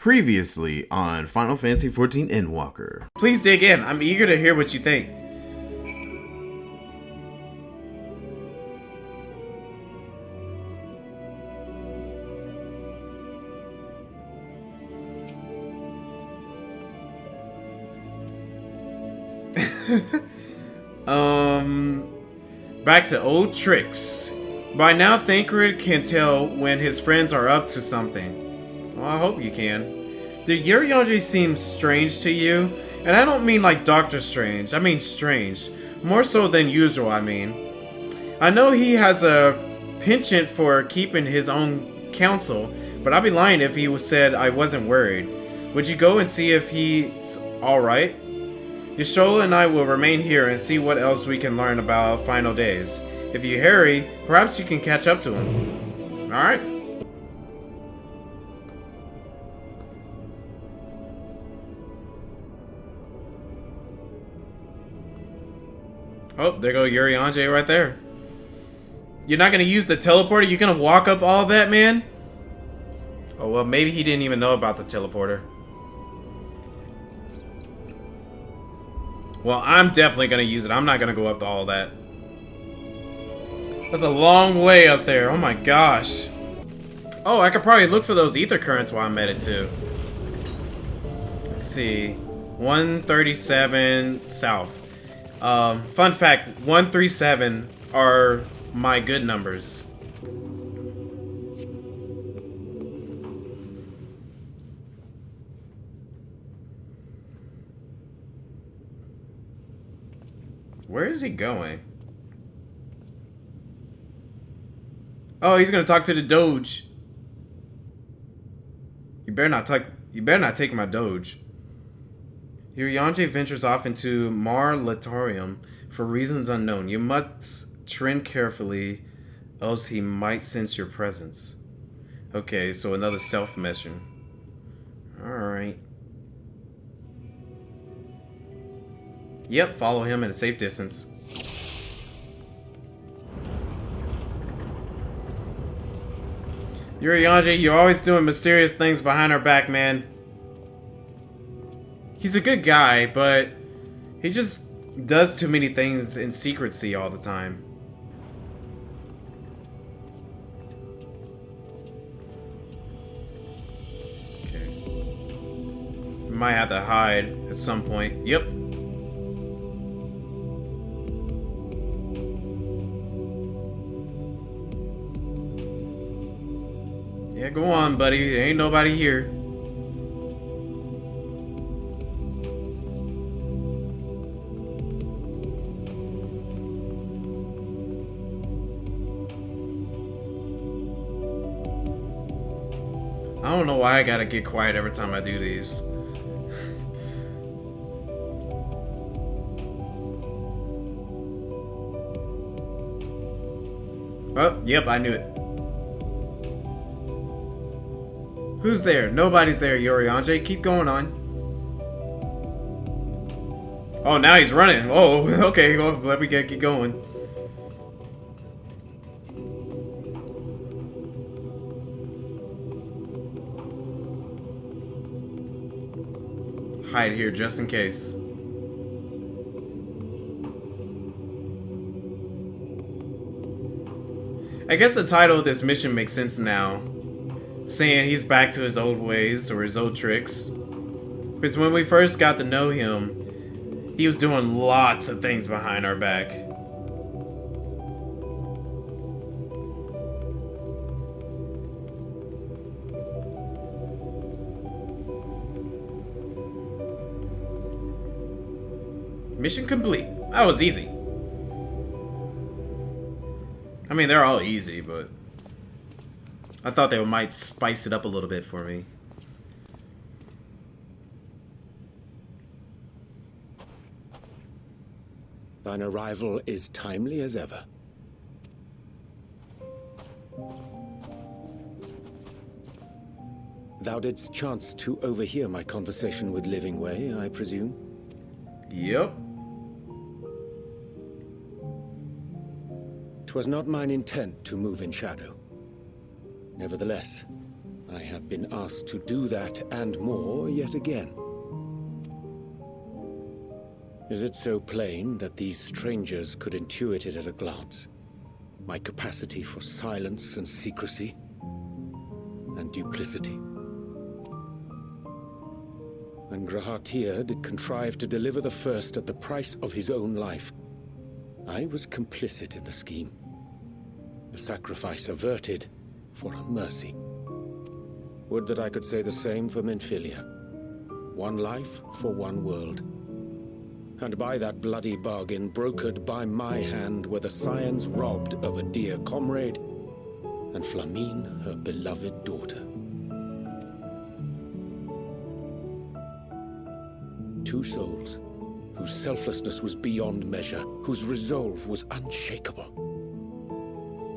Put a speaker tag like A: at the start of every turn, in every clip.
A: Previously on Final Fantasy XIV Endwalker.
B: Please dig in. I'm eager to hear what you think. Back to old tricks. By now, Thancred can tell when his friends are up to something. Well, I hope you can. The Urianger seems strange to you, and I don't mean like Doctor Strange. I mean strange. More so than usual, I mean. I know he has a penchant for keeping his own counsel, but I'd be lying if he said I wasn't worried. Would you go and see if he's alright? Yashola and I will remain here and see what else we can learn about final days. If you hurry, perhaps you can catch up to him. Alright? Oh, there go Urianger right there. You're not gonna use the teleporter? You're gonna walk up all that, man? Oh, well, maybe he didn't even know about the teleporter. Well, I'm definitely gonna use it. I'm not gonna go up to all that. That's a long way up there. Oh my gosh. Oh, I could probably look for those ether currents while I'm at it too. Let's see. 137 south. Fun fact, 137 are my good numbers. Where is he going? Oh, he's gonna talk to the Doge. You better not take my Doge. Urianger ventures off into Mar Latorium for reasons unknown. You must tread carefully, else he might sense your presence. Okay, so another stealth mission. Alright. Yep, follow him at a safe distance. Urianger, you're always doing mysterious things behind our back, man. He's a good guy, but he just does too many things in secrecy all the time. Okay. Might have to hide at some point. Yep. Yeah, go on, buddy. There ain't nobody here. I don't know why I gotta get quiet every time I do these. Oh, yep, I knew it. Who's there? Nobody's there, Urianger. Keep going on. Oh, now he's running. Oh, okay. Well, let me keep going. Hide here just in case. I guess the title of this mission makes sense now. Saying he's back to his old ways or his old tricks. Because when we first got to know him, he was doing lots of things behind our back. Mission complete. That was easy. I mean, they're all easy, but I thought they might spice it up a little bit for me.
C: Thine arrival is timely as ever. Thou didst chance to overhear my conversation with Livingway, I presume?
B: Yep.
C: 'Twas not mine intent to move in shadow. Nevertheless, I have been asked to do that and more yet again. Is it so plain that these strangers could intuit it at a glance? My capacity for silence and secrecy and duplicity. And Grahatir did contrive to deliver the first at the price of his own life. I was complicit in the scheme. A sacrifice averted for a mercy. Would that I could say the same for Menphilia. One life for one world. And by that bloody bargain brokered by my hand were the scions robbed of a dear comrade and Flamine her beloved daughter. Two souls whose selflessness was beyond measure, whose resolve was unshakable.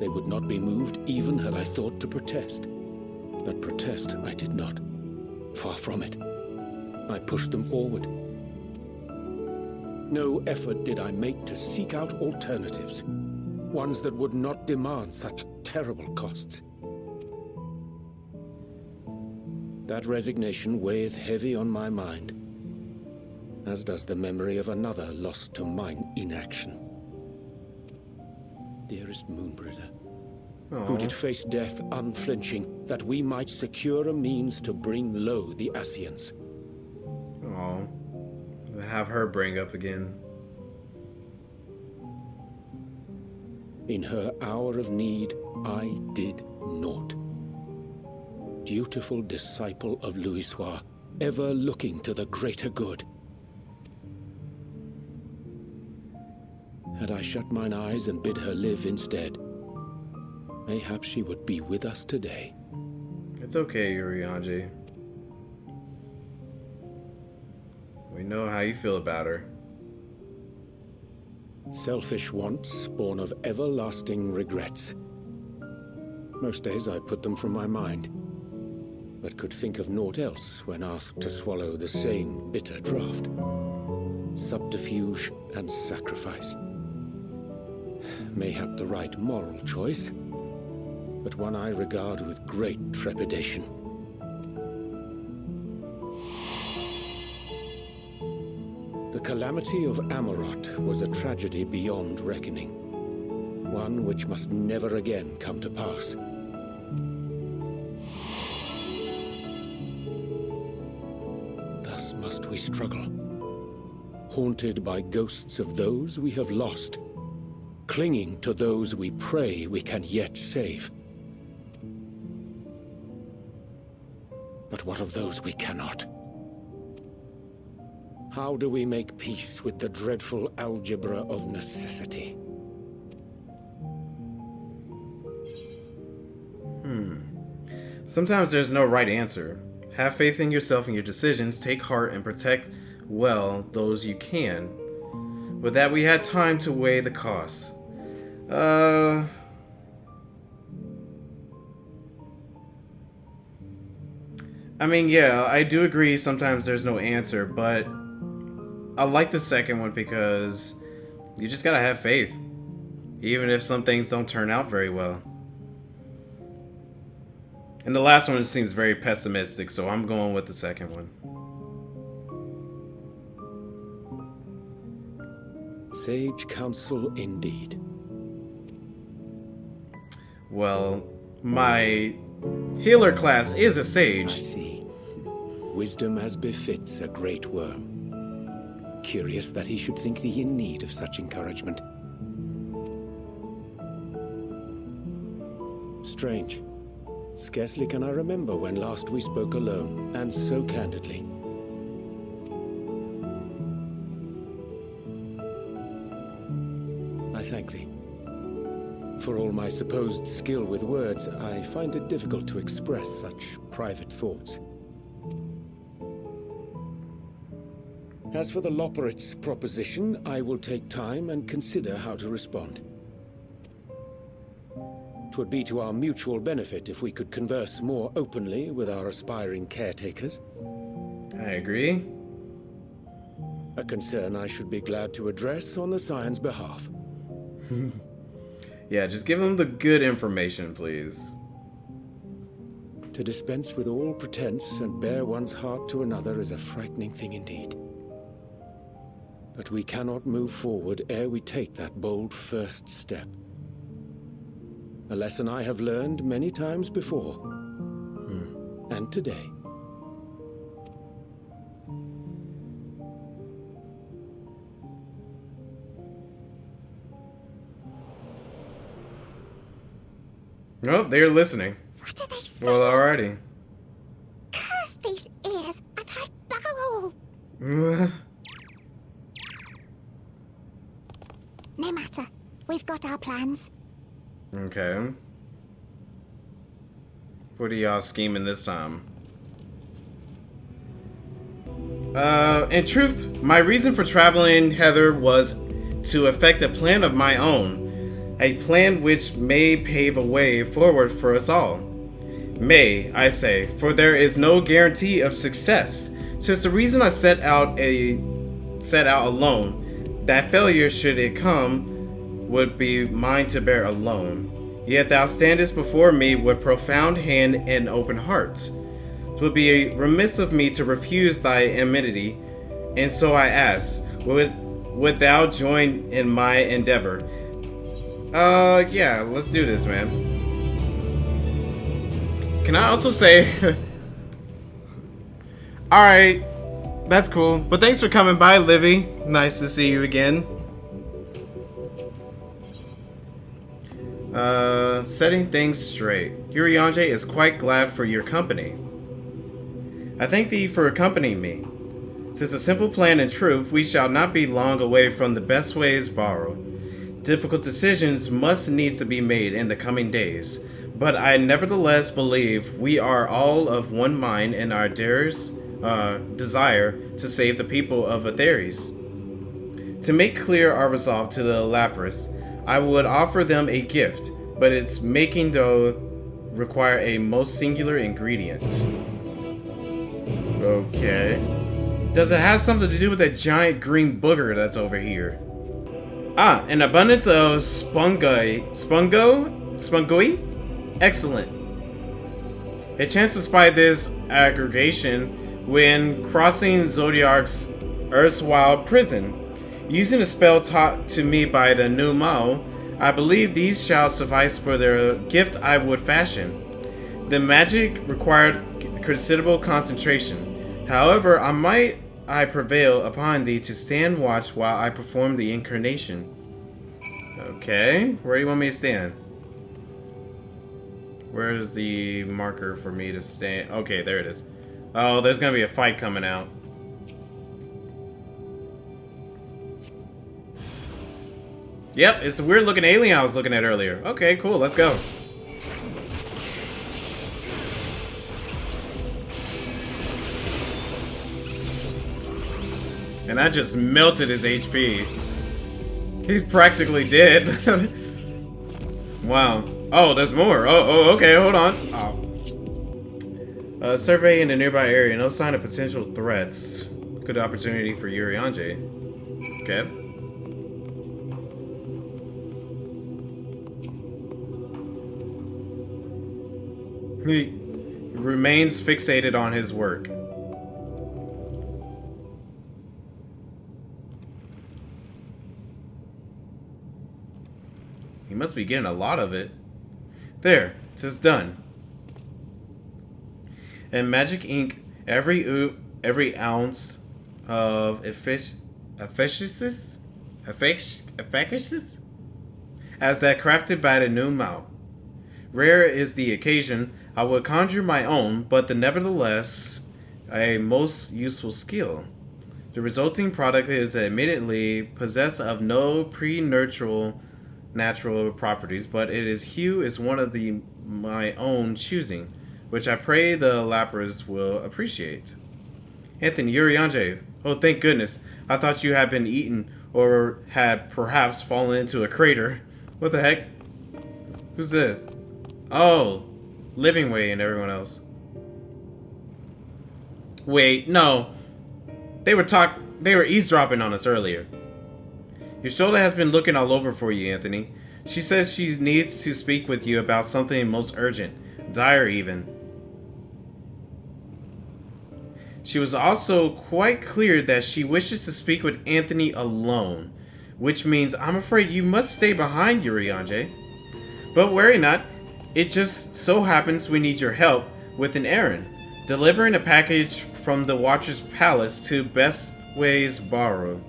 C: They would not be moved even had I thought to protest. But protest I did not. Far from it. I pushed them forward. No effort did I make to seek out alternatives, ones that would not demand such terrible costs. That resignation weigheth heavy on my mind, as does the memory of another lost to mine inaction. Dearest Moonbringer, who did face death unflinching, that we might secure a means to bring low the Scions.
B: Oh, have her bring up again.
C: In her hour of need, I did naught. Dutiful disciple of Louisoix, ever looking to the greater good. Had I shut mine eyes and bid her live instead, mayhap she would be with us today.
B: It's okay, Urianger. We know how you feel about her.
C: Selfish wants, born of everlasting regrets. Most days I put them from my mind, but could think of naught else when asked to swallow the same bitter draught. Subterfuge and sacrifice. Mayhap the right moral choice, but one I regard with great trepidation. The calamity of Amarot was a tragedy beyond reckoning, one which must never again come to pass. Thus must we struggle, haunted by ghosts of those we have lost, clinging to those we pray we can yet save. But what of those we cannot? How do we make peace with the dreadful algebra of necessity?
B: Sometimes there's no right answer. Have faith in yourself and your decisions, take heart, and protect well those you can. With that, we had time to weigh the costs. I mean, yeah, I do agree sometimes there's no answer, but I like the second one because you just gotta have faith, even if some things don't turn out very well. And the last one seems very pessimistic, so I'm going with the second one.
C: Sage counsel indeed.
B: Well, my healer class is a
C: I
B: sage.
C: see. Wisdom as befits a great worm. Curious that he should think thee in need of such encouragement. Strange. Scarcely can I remember when last we spoke alone, and so candidly. I thank thee. For all my supposed skill with words, I find it difficult to express such private thoughts. As for the Loporrits proposition, I will take time and consider how to respond. 'Twould be to our mutual benefit if we could converse more openly with our aspiring caretakers.
B: I agree.
C: A concern I should be glad to address on the Scion's behalf.
B: Yeah, just give them the good information, please.
C: To dispense with all pretense and bare one's heart to another is a frightening thing indeed. But we cannot move forward ere we take that bold first step. A lesson I have learned many times before. And today.
B: Oh, they're listening.
D: What do they say?
B: Well, alrighty.
D: Curse these ears! I've heard bugger all! No matter. We've got our plans.
B: Okay. What are y'all scheming this time? In truth, my reason for traveling, Heather, was to effect a plan of my own. A plan which may pave a way forward for us all. May, I say, for there is no guarantee of success. 'Tis the reason I set out alone. That failure, should it come, would be mine to bear alone. Yet thou standest before me with profound hand and open heart. 'Twould be remiss of me to refuse thy amenity, and so I ask, would thou join in my endeavor? Yeah, let's do this, man. Can I also say... Alright, that's cool. But thanks for coming by, Livy. Nice to see you again. Setting things straight. Urianger is quite glad for your company. I thank thee for accompanying me. 'Tis a simple plan in truth. We shall not be long away from the best ways borrowed. Difficult decisions must needs to be made in the coming days, but I nevertheless believe we are all of one mind in our desire to save the people of Atheres. To make clear our resolve to the Loporrits, I would offer them a gift, but its making though require a most singular ingredient. Okay. Does it have something to do with that giant green booger that's over here? Ah, an abundance of spongoi. Excellent. A chance to spy this aggregation when crossing Zodiac's erstwhile prison. Using a spell taught to me by the new Mao, I believe these shall suffice for the gift I would fashion. The magic required considerable concentration. However, I prevail upon thee to stand watch while I perform the incarnation. Okay, where do you want me to stand? Where's the marker for me to stand? Okay, there it is. Oh, there's gonna be a fight coming out. Yep, it's the weird looking alien I was looking at earlier. Okay, cool, let's go. And I just melted his HP. He's practically dead. Wow. Oh, there's more. Oh, okay, hold on. Oh. Surveying the nearby area, no sign of potential threats. Good opportunity for Urianger. Okay. He remains fixated on his work. He must be getting a lot of it. There, 'tis done. And magic ink, every ounce of efficacious as that crafted by the new Mao. Rare is the occasion I would conjure my own, but nevertheless a most useful skill. The resulting product is admittedly possessed of no preternatural properties, but its hue is one of my own choosing, which I pray the Loporrits will appreciate. Anthony, Urianger. Oh, thank goodness. I thought you had been eaten or had perhaps fallen into a crater. What the heck? Who's this? Oh, Livingway and everyone else. Wait, no. They were eavesdropping on us earlier. Your shoulder has been looking all over for you, Anthony. She says she needs to speak with you about something most urgent. Dire, even. She was also quite clear that she wishes to speak with Anthony alone, which means I'm afraid you must stay behind, Urianger. But worry not, it just so happens we need your help with an errand, delivering a package from the Watcher's Palace to Bestway's Barrow.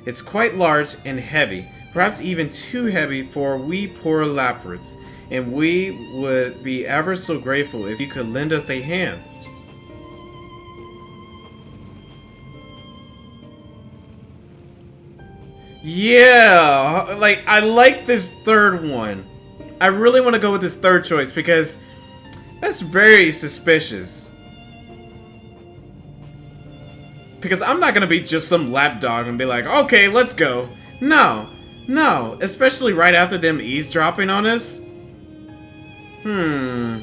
B: It's quite large and heavy, perhaps even too heavy for we poor Loporrits, and we would be ever so grateful if you could lend us a hand. Yeah, like, I like this third one. I really want to go with this third choice because that's very suspicious. Because I'm not going to be just some lapdog and be like, okay, let's go. No, especially right after them eavesdropping on us. You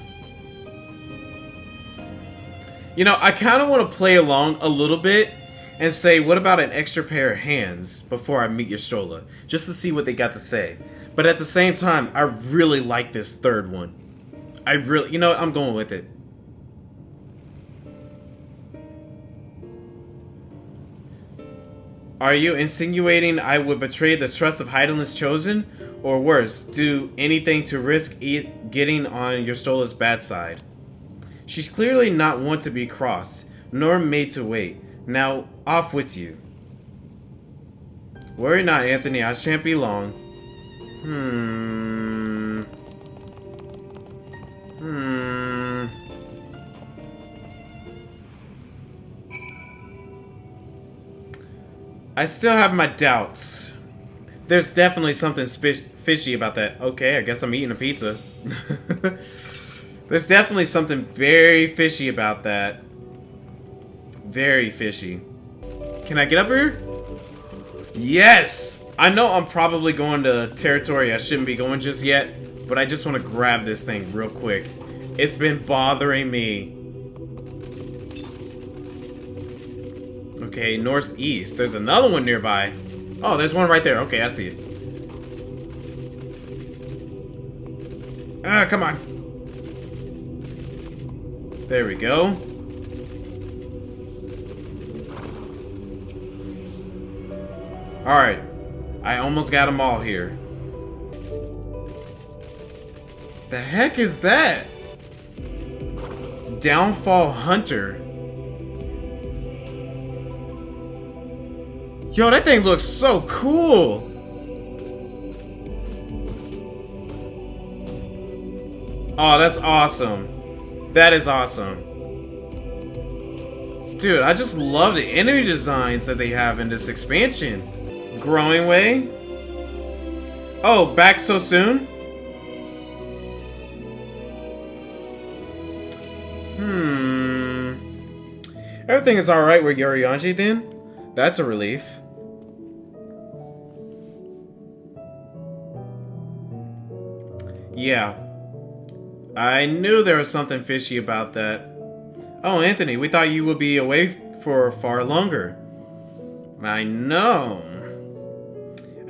B: know, I kind of want to play along a little bit and say, what about an extra pair of hands before I meet your stroller? Just to see what they got to say. But at the same time, I really like this third one. You know what? I'm going with it. Are you insinuating I would betray the trust of Heidel's Chosen? Or worse, do anything to risk getting on your stroller's bad side? She's clearly not one to be crossed, nor made to wait. Now, off with you. Worry not, Anthony, I shan't be long. I still have my doubts. There's definitely something fishy about that. Okay, I guess I'm eating a pizza. There's definitely something very fishy about that. Very fishy. Can I get up here? Yes! I know I'm probably going to territory I shouldn't be going just yet, but I just want to grab this thing real quick. It's been bothering me. Okay, northeast. There's another one nearby. Oh, there's one right there. Okay, I see it. Ah, come on. There we go. Alright. I almost got them all here. The heck is that? Downfall Hunter. Yo, that thing looks so cool. Oh, that's awesome. That is awesome. Dude, I just love the enemy designs that they have in this expansion. Growingway. Oh, back so soon? Everything is alright with Urianger then? That's a relief. Yeah. I knew there was something fishy about that. Oh, Anthony, we thought you would be away for far longer. I know.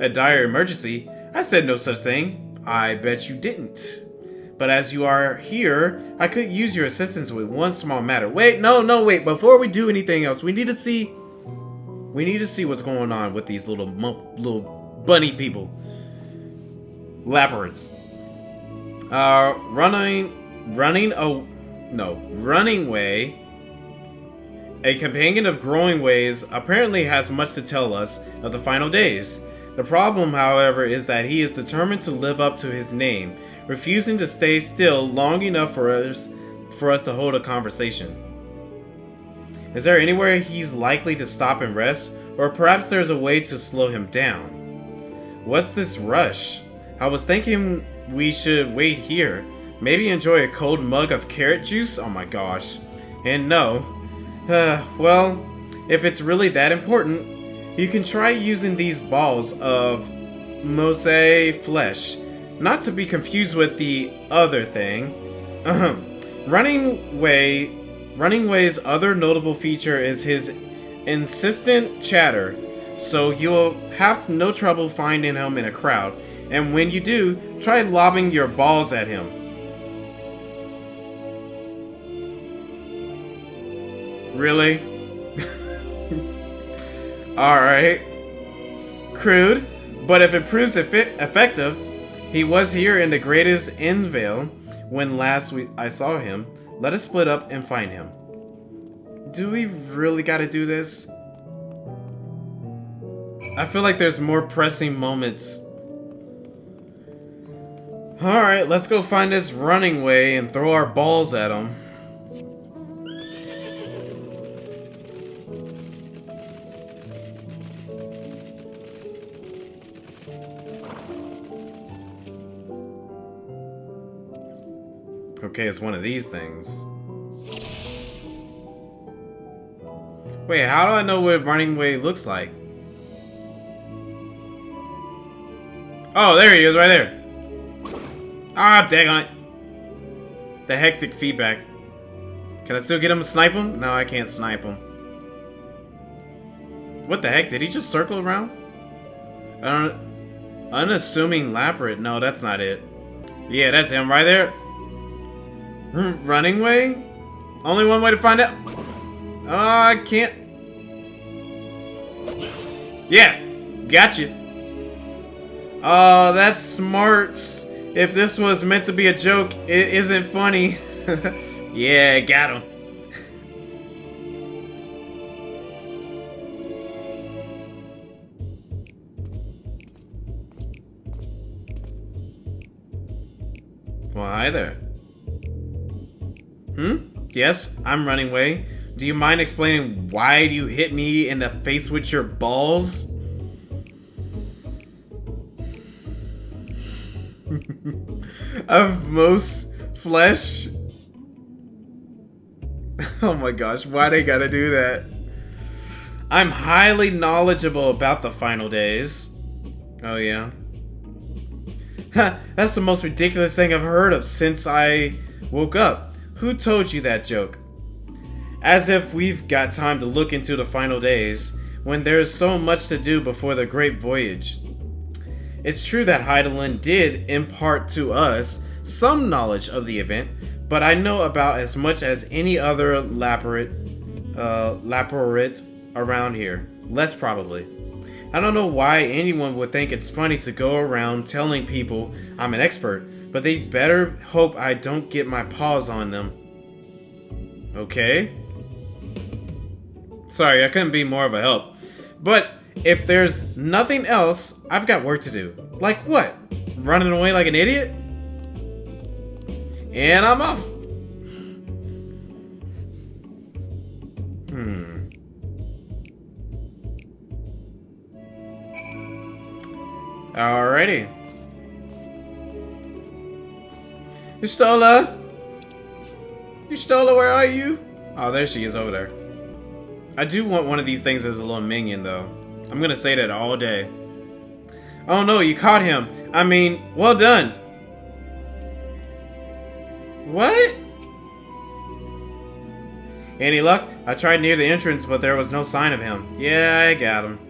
B: A dire emergency? I said no such thing. I bet you didn't. But as you are here, I could use your assistance with one small matter. Wait, no, wait. Before we do anything else, we need to see what's going on with these little bunny people. Loporrits. Runningway, a companion of Growingway's, apparently has much to tell us of the final days. The problem, however, is that he is determined to live up to his name, refusing to stay still long enough for us to hold a conversation. Is there anywhere he's likely to stop and rest, or perhaps there's a way to slow him down? What's this rush? I was thinking we should wait here, maybe enjoy a cold mug of carrot juice? Oh my gosh. And no. Well, if it's really that important, you can try using these balls of Mose flesh, not to be confused with the other thing. Runningway's other notable feature is his insistent chatter, so you'll have no trouble finding him in a crowd, and when you do, try lobbing your balls at him. Really? Alright. Crude, but if it proves effective, he was here in the greatest Endvale when last I saw him. Let us split up and find him. Do we really gotta do this? I feel like there's more pressing moments. Alright, let's go find this Runningway and throw our balls at him. Okay, it's one of these things. Wait, how do I know what Runningway looks like? Oh, there he is, right there. Ah, daggone it. The hectic feedback. Can I still get him to snipe him? No, I can't snipe him. What the heck? Did he just circle around? Unassuming Loporrit. No, that's not it. Yeah, that's him right there. Runningway? Only one way to find out. Oh, I can't. Yeah, gotcha. Oh, that's smarts. If this was meant to be a joke, it isn't funny. Yeah, got him. Well, hi there. Yes, I'm Runningway. Do you mind explaining why you hit me in the face with your balls? Of most flesh? Oh my gosh, why they gotta do that? I'm highly knowledgeable about the final days. Oh yeah? That's the most ridiculous thing I've heard of since I woke up. Who told you that joke? As if we've got time to look into the final days, when there's so much to do before the great voyage. It's true that Heidelin did impart to us some knowledge of the event, but I know about as much as any other Loporrit around here. Less probably. I don't know why anyone would think it's funny to go around telling people I'm an expert, but they better hope I don't get my paws on them. Okay? Sorry, I couldn't be more of a help. But if there's nothing else, I've got work to do. Like what? Running away like an idiot? And I'm off. Alrighty. Yustola? Yustola, where are you? Oh, there she is over there. I do want one of these things as a little minion, though. I'm gonna say that all day. Oh no, you caught him. I mean, well done. What? Any luck? I tried near the entrance, but there was no sign of him. Yeah, I got him.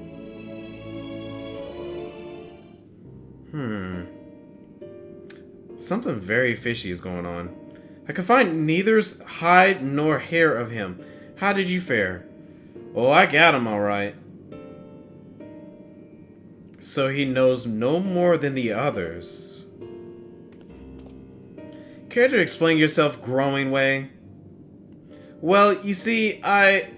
B: Something very fishy is going on. I could find neither hide nor hair of him. How did you fare? Oh, I got him all right. So he knows no more than the others. Care to explain yourself, Growing-way? Well, you see, I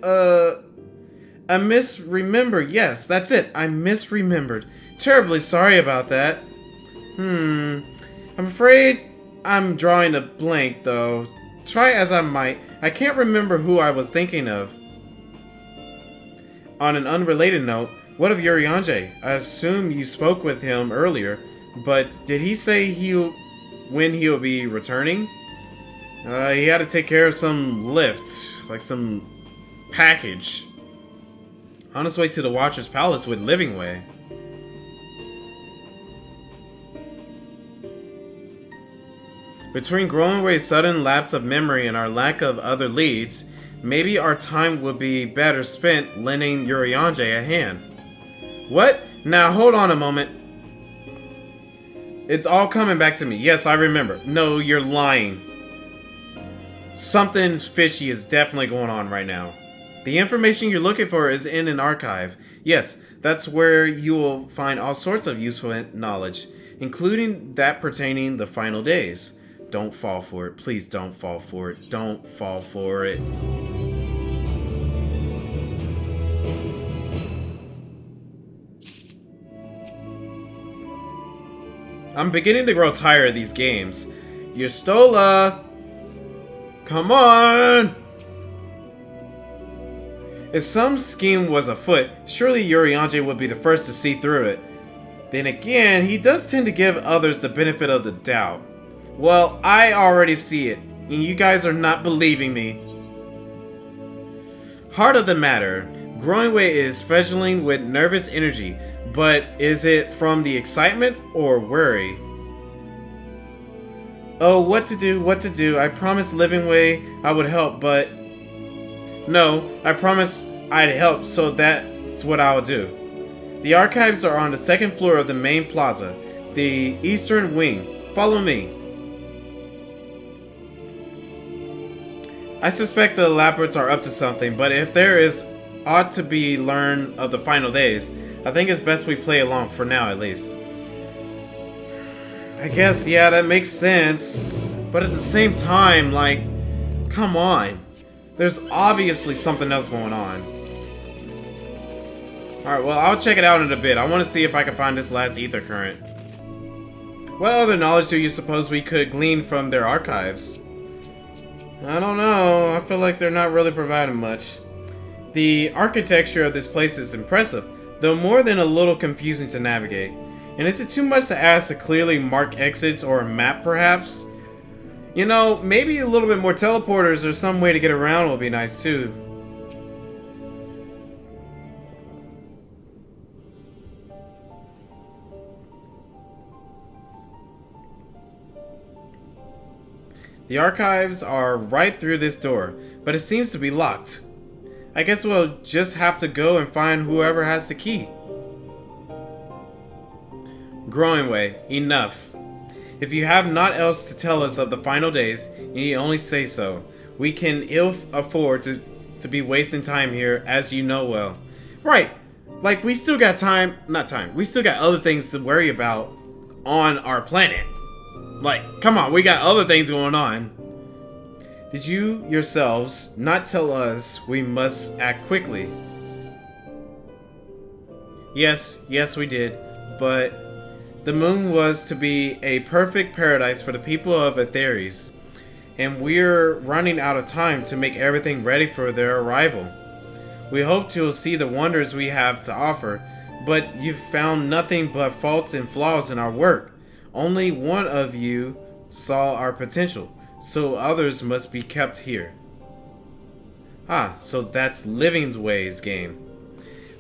B: misremembered. Yes, that's it. I misremembered. Terribly sorry about that. I'm afraid I'm drawing a blank, though. Try as I might, I can't remember who I was thinking of. On an unrelated note, what of Urianger? I assume you spoke with him earlier, but did he say when he'll be returning? He had to take care of some lift, like some package. On his way to the Watcher's Palace with Livingway. Between Growingway's sudden lapse of memory and our lack of other leads, maybe our time would be better spent lending Urianger a hand. What? Now hold on a moment. It's all coming back to me. Yes, I remember. No, you're lying. Something fishy is definitely going on right now. The information you're looking for is in an archive. Yes, that's where you will find all sorts of useful knowledge, including that pertaining the final days. Don't fall for it. Please don't fall for it. Don't fall for it. I'm beginning to grow tired of these games. Yustola! Come on! If some scheme was afoot, surely Urianger would be the first to see through it. Then again, he does tend to give others the benefit of the doubt. Well, I already see it, and you guys are not believing me. Heart of the matter, Runningway is fledgling with nervous energy, but is it from the excitement or worry? Oh, what to do, I promised Livingway I would help, but... No, I promised I'd help, so that's what I'll do. The archives are on the second floor of the main plaza, the eastern wing. Follow me. I suspect the Loporrits are up to something, but if there is ought to be learned of the final days, I think it's best we play along for now at least. I guess, yeah, that makes sense. But at the same time, like, come on. There's obviously something else going on. Alright, well, I'll check it out in a bit. I want to see if I can find this last ether current. What other knowledge do you suppose we could glean from their archives? I don't know. I feel like they're not really providing much. The architecture of this place is impressive, though more than a little confusing to navigate. And is it too much to ask to clearly mark exits or a map, perhaps? You know, maybe a little bit more teleporters or some way to get around will be nice, too. The archives are right through this door, but it seems to be locked. I guess we'll just have to go and find whoever has the key. Runningway, enough. If you have naught else to tell us of the final days, you need only say so. We can ill afford to be wasting time here, as you know well. Right, like we still got we still got other things to worry about on our planet. Like, come on, we got other things going on. Did you yourselves not tell us we must act quickly? Yes, we did, but the moon was to be a perfect paradise for the people of Atheres, and we're running out of time to make everything ready for their arrival. We hope you'll see the wonders we have to offer, but you've found nothing but faults and flaws in our work. Only one of you saw our potential, so others must be kept here. Ah, so that's Livingway's game.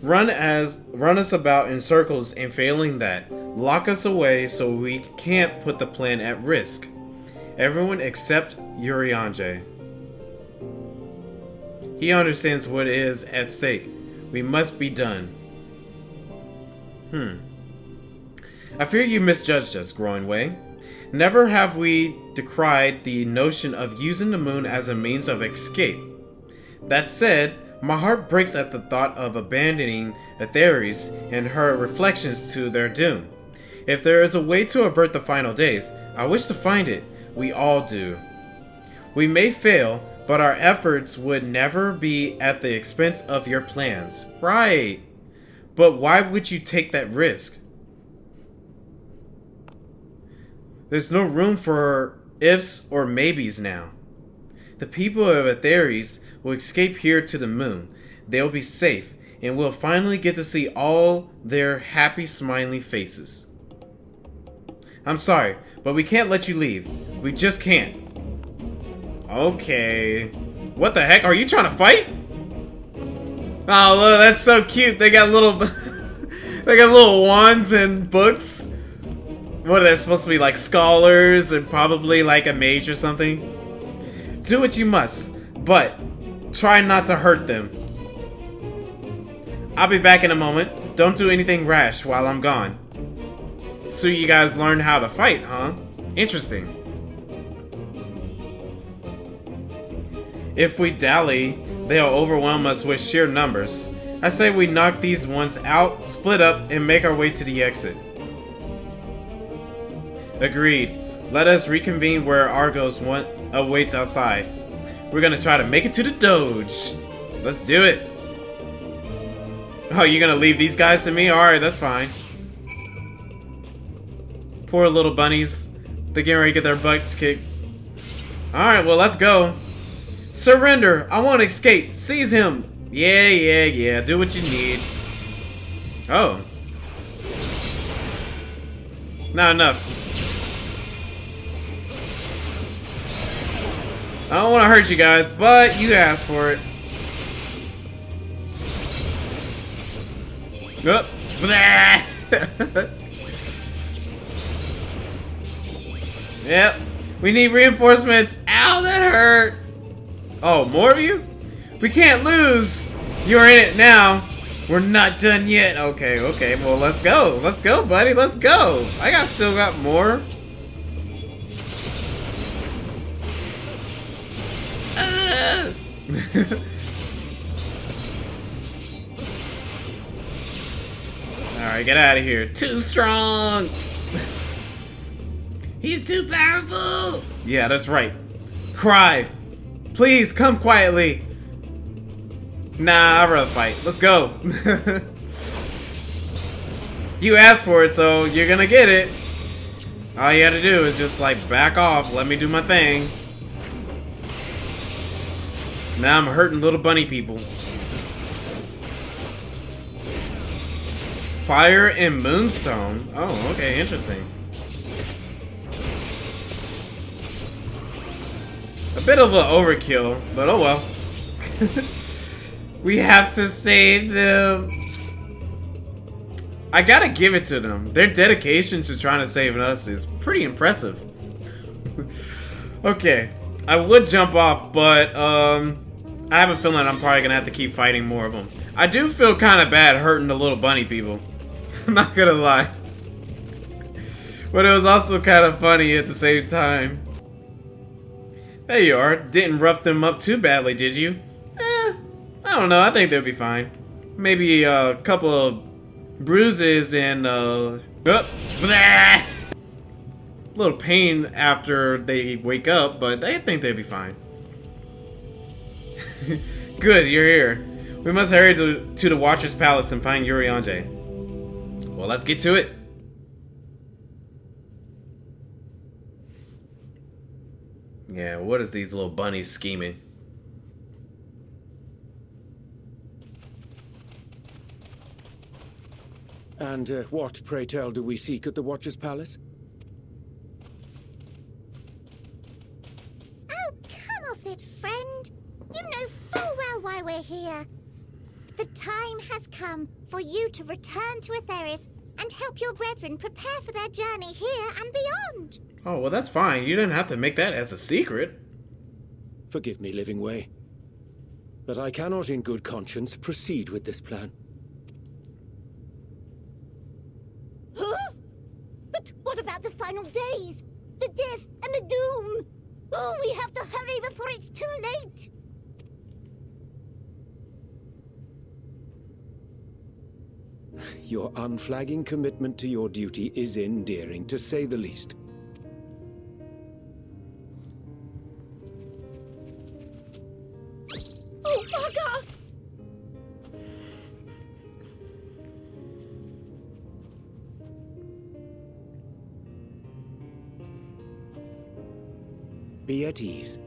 B: Run us about in circles, and failing that, lock us away so we can't put the plan at risk. Everyone except Urianger. He understands what is at stake. We must be done. I fear you misjudged us, Runningway. Never have we decried the notion of using the moon as a means of escape. That said, my heart breaks at the thought of abandoning Atheres and her reflections to their doom. If there is a way to avert the final days, I wish to find it. We all do. We may fail, but our efforts would never be at the expense of your plans. Right. But why would you take that risk? There's no room for ifs or maybes now. The people of Atheres will escape here to the moon. They'll be safe, and we'll finally get to see all their happy, smiling faces. I'm sorry, but we can't let you leave. We just can't. Okay. What the heck? Are you trying to fight? Oh, look, that's so cute. They got little... they got little wands and books. What are they supposed to be, like scholars and probably like a mage or something? Do what you must, but try not to hurt them. I'll be back in a moment. Don't do anything rash while I'm gone. So you guys learned how to fight, huh? Interesting. If we dally, they'll overwhelm us with sheer numbers. I say we knock these ones out, split up, and make our way to the exit. Agreed. Let us reconvene where Argos awaits outside. We're gonna try to make it to the Doge. Let's do it. Oh, you're gonna leave these guys to me? Alright, that's fine. Poor little bunnies. They're getting ready to get their butts kicked. Alright, well, let's go. Surrender! I want to escape! Seize him! Yeah. Do what you need. Oh. Not enough. I don't want to hurt you guys, but you asked for it. Nope. Yep. We need reinforcements. Ow, that hurt. Oh, more of you? We can't lose. You're in it now. We're not done yet. Okay. Well, let's go. Let's go, buddy. Let's go. I still got more. Alright, get out of here. Too strong. He's too powerful. Yeah, that's right. Cry. Please, come quietly. Nah, I'd rather fight. Let's go. You asked for it, so you're gonna get it. All you gotta do is just, like, back off. Let me do my thing. Now I'm hurting little bunny people. Fire and Moonstone. Oh, okay, interesting. A bit of an overkill, but oh well. We have to save them. I gotta give it to them. Their dedication to trying to save us is pretty impressive. Okay, I would jump off, but I have a feeling I'm probably gonna have to keep fighting more of them. I do feel kind of bad hurting the little bunny people. I'm not gonna lie. But it was also kind of funny at the same time. There you are. Didn't rough them up too badly, did you? I don't know. I think they'll be fine. Maybe a couple of bruises and little pain after they wake up, but I think they'll be fine. Good, you're here. We must hurry to the Watcher's Palace and find Urianger. Well, let's get to it. Yeah, what is these little bunnies scheming?
C: And what, pray tell, do we seek at the Watcher's Palace?
D: Oh, come off it, friend. You know full well why we're here. The time has come for you to return to Atheris and help your brethren prepare for their journey here and beyond.
B: Oh, well, that's fine. You didn't have to make that as a secret.
C: Forgive me, Livingway, but I cannot in good conscience proceed with this plan.
D: Huh? But what about the final days? The death and the doom? Oh, we have to hurry before it's too late.
C: Your unflagging commitment to your duty is endearing, to say the least.
D: Oh, bugger!
C: Be at ease.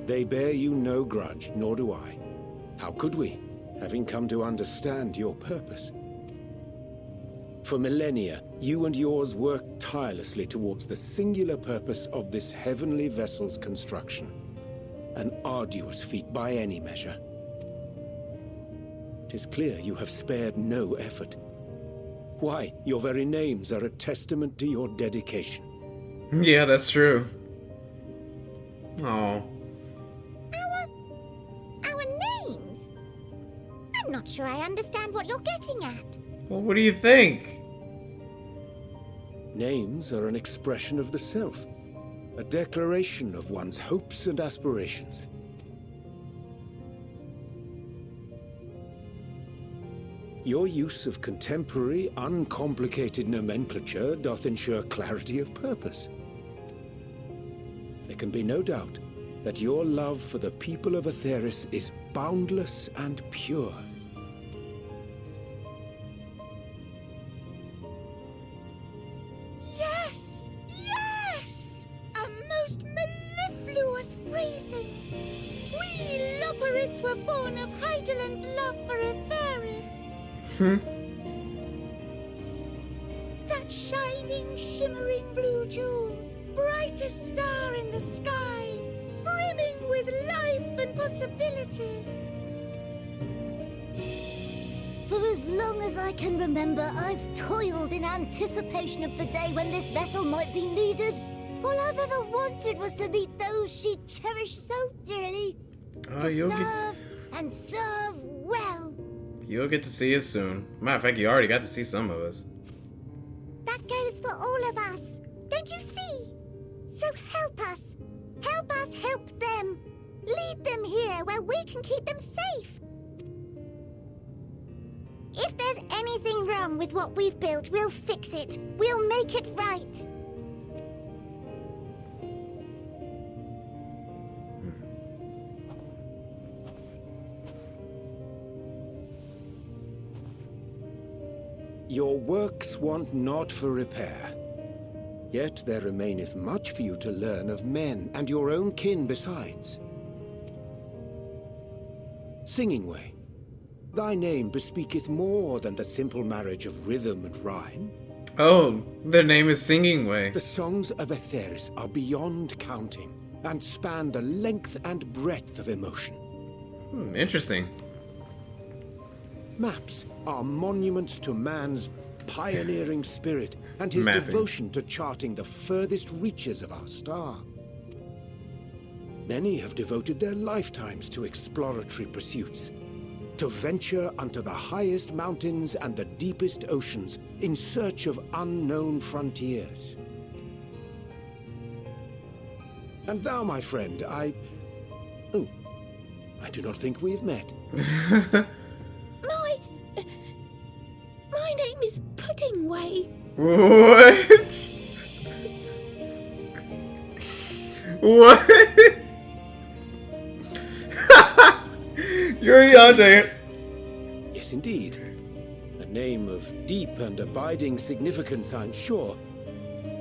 C: They bear you no grudge, nor do I. How could we, having come to understand your purpose? For millennia, you and yours worked tirelessly towards the singular purpose of this heavenly vessel's construction. An arduous feat by any measure. 'Tis clear you have spared no effort. Why, your very names are a testament to your dedication.
B: Yeah, that's true. Oh.
D: Our names? I'm not sure I understand what you're getting at.
B: Well, what do you think?
C: Names are an expression of the self, a declaration of one's hopes and aspirations. Your use of contemporary, uncomplicated nomenclature doth ensure clarity of purpose. There can be no doubt that your love for the people of Aetheris is boundless and pure.
D: Yes! Yes! A most mellifluous phrasing! We Loporrits were born of Heideland's love for Aetheris. That shining, shimmering blue jewel, brightest star in the sky, brimming with life and possibilities. For as long as I can remember, I've toiled in anticipation of the day when this vessel might be needed. All I've ever wanted was to meet those she cherished so dearly. To serve and serve well.
B: You'll get to see us soon. Matter of fact, you already got to see some of us.
D: That goes for all of us. Don't you see? So help us. Help us help them. Lead them here where we can keep them safe. If there's anything wrong with what we've built, we'll fix it. We'll make it right.
C: Your works want not for repair. Yet there remaineth much for you to learn of men, and your own kin besides. Singingway, thy name bespeaketh more than the simple marriage of rhythm and rhyme.
B: Oh, their name is Singingway.
C: The songs of Aetheris are beyond counting, and span the length and breadth of emotion.
B: Interesting.
C: Maps are monuments to man's pioneering spirit and his
B: Mapping.
C: devotion to charting the furthest reaches of our star. Many have devoted their lifetimes to exploratory pursuits, to venture unto the highest mountains and the deepest oceans in search of unknown frontiers. And thou, my friend, I do not think we've met.
D: My name is Puddingway.
B: What? What? Urianger.
C: Yes, indeed. A name of deep and abiding significance, I'm sure.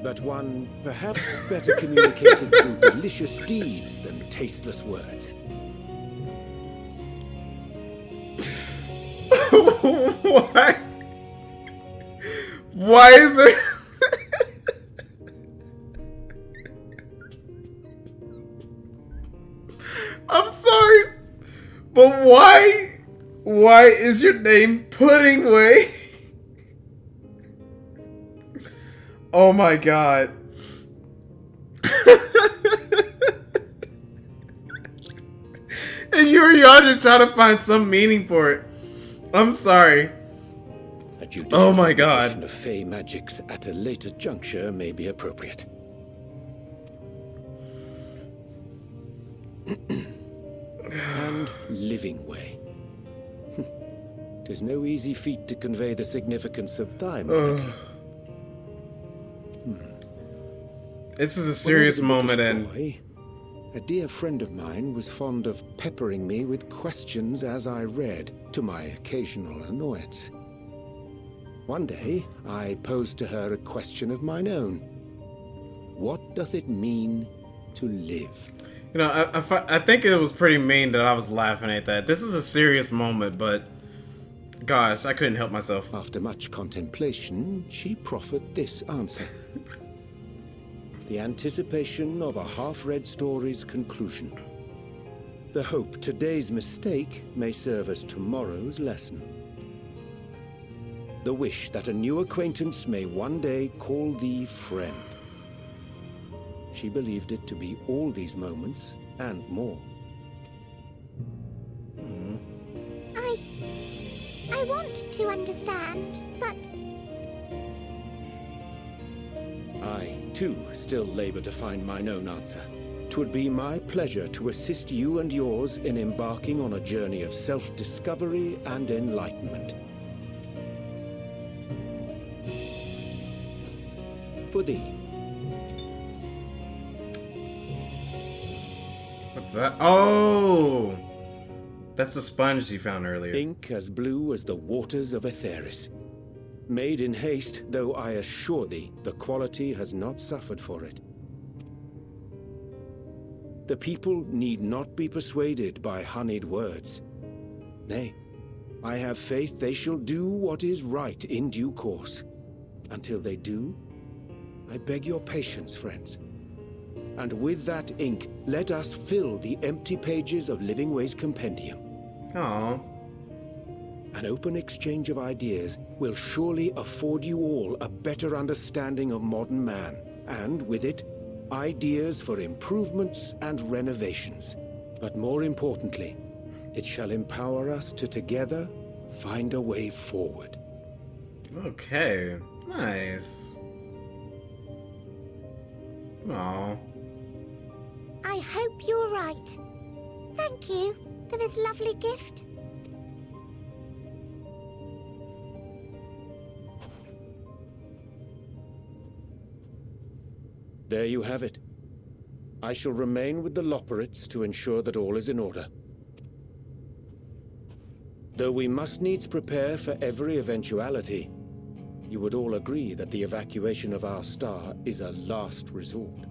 C: But one perhaps better communicated through delicious deeds than tasteless words.
B: Why? Why is there... I'm sorry, but why is your name Puddingway? Oh my god. And Urianger trying to find some meaning for it. I'm sorry. Oh my god.
C: Of fey magics at a later juncture may be appropriate. And living way. 'Tis no easy feat to convey the significance of thy monarchy.
B: This is a serious moment, and
C: boy, a dear friend of mine was fond of peppering me with questions as I read, to my occasional annoyance. One day, I posed to her a question of mine own. What doth it mean to live?
B: you know, I think it was pretty mean that I was laughing at that. This is a serious moment, but gosh, I couldn't help myself.
C: After much contemplation, she proffered this answer. The anticipation of a half-read story's conclusion. The hope today's mistake may serve as tomorrow's lesson. The wish that a new acquaintance may one day call thee friend. She believed it to be all these moments and more.
D: I want to understand, but...
C: I, too, still labor to find mine own answer. 'Twould be my pleasure to assist you and yours in embarking on a journey of self-discovery and enlightenment. for thee.
B: What's that? Oh! That's the sponge you found earlier.
C: Ink as blue as the waters of Aetheris. Made in haste, though I assure thee, the quality has not suffered for it. The people need not be persuaded by honeyed words. Nay, I have faith they shall do what is right in due course. Until they do, I beg your patience, friends. And with that ink, let us fill the empty pages of Livingway's compendium.
B: Aww.
C: An open exchange of ideas will surely afford you all a better understanding of modern man, and with it, ideas for improvements and renovations. But more importantly, it shall empower us to together find a way forward.
B: Okay. Nice. Aww.
D: I hope you're right. Thank you for this lovely gift.
C: There you have it. I shall remain with the Loporrits to ensure that all is in order. Though we must needs prepare for every eventuality, you would all agree that the evacuation of our star is a last resort.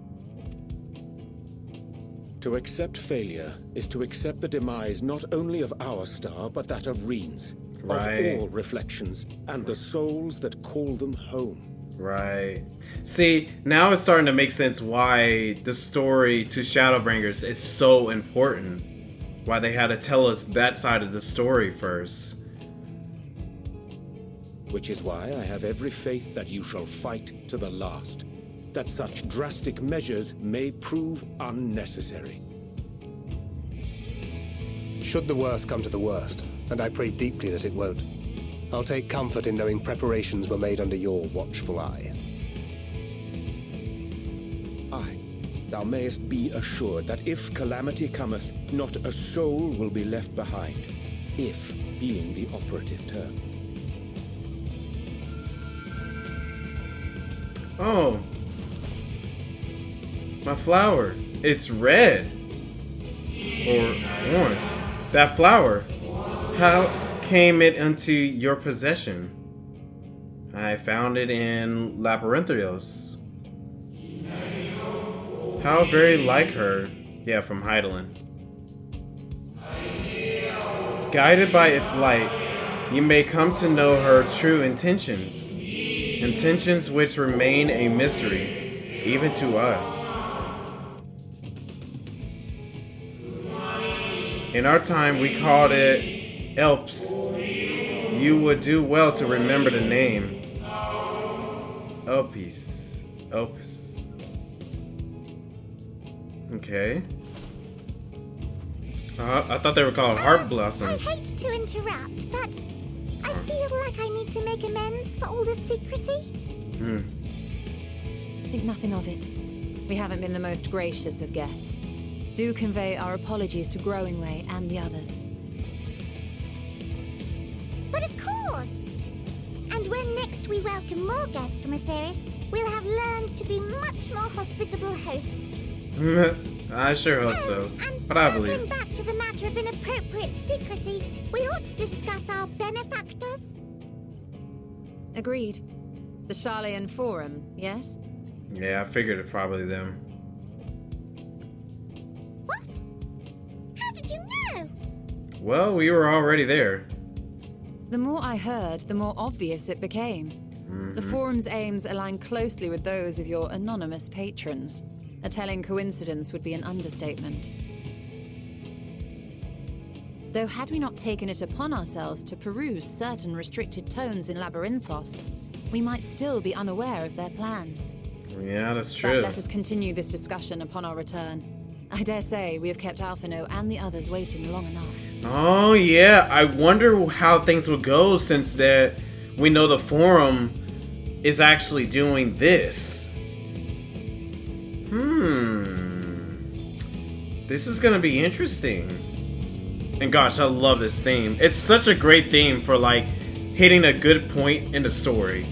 C: To accept failure is to accept the demise not only of our star, but that of Reen's,
B: Right.
C: of all reflections, and the souls that call them home.
B: Right. See, now it's starting to make sense why the story to Shadowbringers is so important. Why they had to tell us that side of the story first.
C: Which is why I have every faith that you shall fight to the last. That such drastic measures may prove unnecessary.
E: Should the worst come to the worst, and I pray deeply that it won't, I'll take comfort in knowing preparations were made under your watchful eye.
C: Aye, thou mayest be assured that if calamity cometh, not a soul will be left behind. If being the operative term.
B: Oh. My flower. It's red. Or orange. That flower. How came it into your possession? I found it in Labyrinthos. How very like her. Yeah, from Heidelin. Guided by its light, you may come to know her true intentions. Intentions which remain a mystery, even to us. In our time, we called it Elps. You would do well to remember the name. Elpis. Elpis. Okay. I thought they were called heart blossoms.
D: I hate to interrupt, but I feel like I need to make amends for all the secrecy.
F: Think nothing of it. We haven't been the most gracious of guests. Do convey our apologies to Growingway and the others.
D: But of course! And when next we welcome more guests from Aetheris, we'll have learned to be much more hospitable hosts.
B: I sure hope so.
D: And
B: But I
D: circling
B: believe.
D: back to the matter of inappropriate secrecy, we ought to discuss our benefactors.
F: Agreed. The Sharlayan Forum, yes?
B: Yeah, I figured it probably them.
D: What? How did you know?
B: Well, we were already there.
F: The more I heard, the more obvious it became. The Forum's aims align closely with those of your anonymous patrons. A telling coincidence would be an understatement. Though had we not taken it upon ourselves to peruse certain restricted tones in Labyrinthos, we might still be unaware of their plans.
B: Yeah, that's
F: But
B: true.
F: let us continue this discussion upon our return. I dare say we have kept Alphino and the others waiting long enough.
B: Oh yeah, I wonder how things would go since that we know the forum is actually doing this. This is gonna be interesting. And gosh, I love this theme. It's such a great theme for like hitting a good point in the story.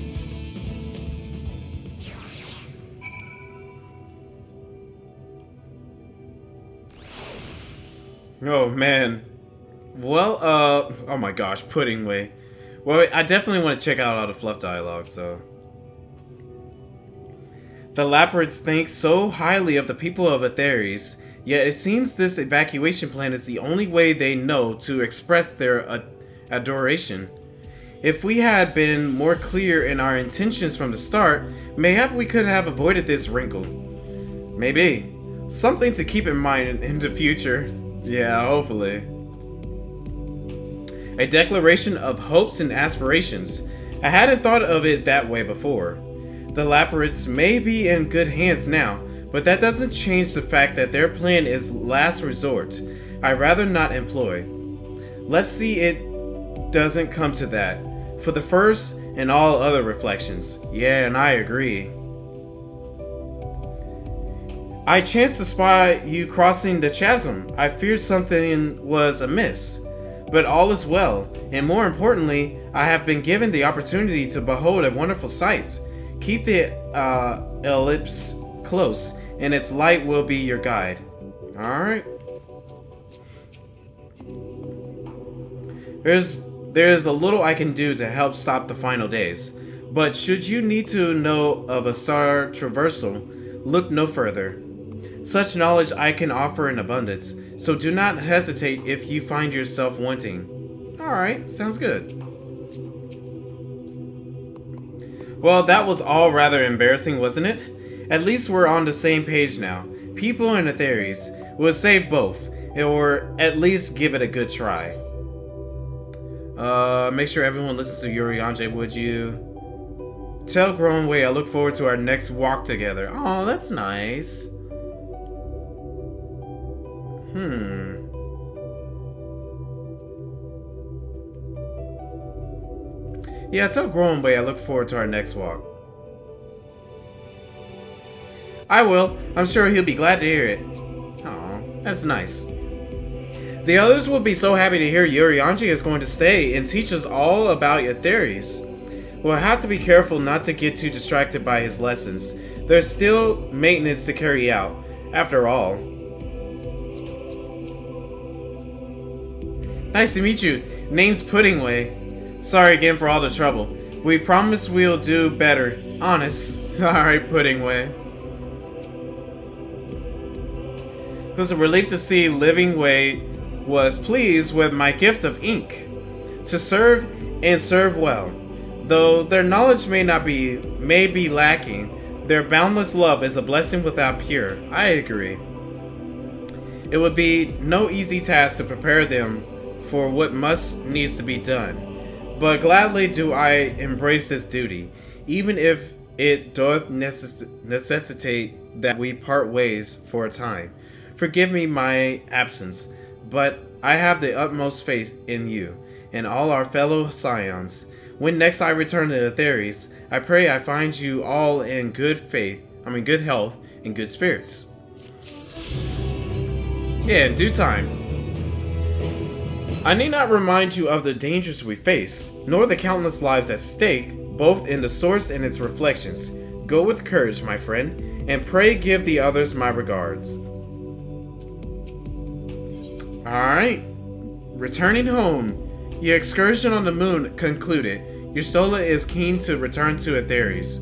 B: Oh, man. Well, oh my gosh, Pudding Way. Well, I definitely want to check out all the fluff dialogue, so. The Loporrits think so highly of the people of Atheres, yet it seems this evacuation plan is the only way they know to express their adoration. If we had been more clear in our intentions from the start, mayhap we could have avoided this wrinkle. Maybe. Something to keep in mind in the future. Yeah, hopefully. A declaration of hopes and aspirations. I hadn't thought of it that way before. The Loporrits may be in good hands now, but that doesn't change the fact that their plan is last resort. I'd rather not employ. Let's see it doesn't come to that. For the first and all other reflections. Yeah, and I agree. I chanced to spy you crossing the chasm. I feared something was amiss. But all is well, and more importantly, I have been given the opportunity to behold a wonderful sight. Keep the ellipse close, and its light will be your guide. Alright. There's a little I can do to help stop the final days. But should you need to know of a star traversal, look no further. Such knowledge I can offer in abundance, so do not hesitate if you find yourself wanting. Alright, sounds good. Well, that was all rather embarrassing, wasn't it? At least we're on the same page now. People in Atheres will save both, or at least give it a good try. Make sure everyone listens to Urianger, would you? Tell Runningway I look forward to our next walk together. Oh, that's nice. Yeah, tell Runningway I look forward to our next walk. I will. I'm sure he'll be glad to hear it. Aw, that's nice. The others will be so happy to hear Urianger is going to stay and teach us all about Atheres. We'll have to be careful not to get too distracted by his lessons. There's still maintenance to carry out, after all. Nice to meet you. Name's Puddingway. Sorry again for all the trouble. We promise we'll do better. Honest. Alright, Puddingway. It was a relief to see Livingway was pleased with my gift of ink. To serve and serve well. Though their knowledge may be lacking, their boundless love is a blessing without peer. I agree. It would be no easy task to prepare them for what must needs to be done. But gladly do I embrace this duty, even if it doth necessitate that we part ways for a time. Forgive me my absence, but I have the utmost faith in you and all our fellow scions. When next I return to Atheres, I pray I find you all in good health and good spirits. Yeah, in due time. I need not remind you of the dangers we face, nor the countless lives at stake, both in the source and its reflections. Go with courage, my friend, and pray give the others my regards. Alright. Returning home. Your excursion on the moon concluded. Your Stola is keen to return to Atheres.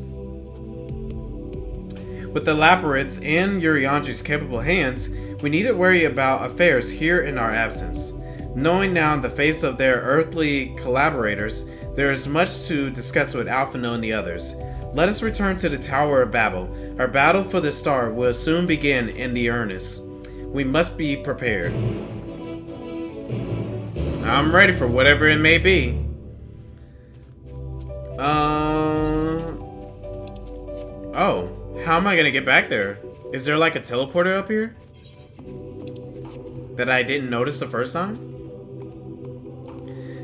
B: With the Loporrits and Urianger's capable hands, we needn't worry about affairs here in our absence. Knowing now in the face of their earthly collaborators, there is much to discuss with Alphino and the others. Let us return to the Tower of Babel. Our battle for the star will soon begin in the earnest. We must be prepared. I'm ready for whatever it may be. Oh, how am I gonna get back there? Is there like a teleporter up here? That I didn't notice the first time?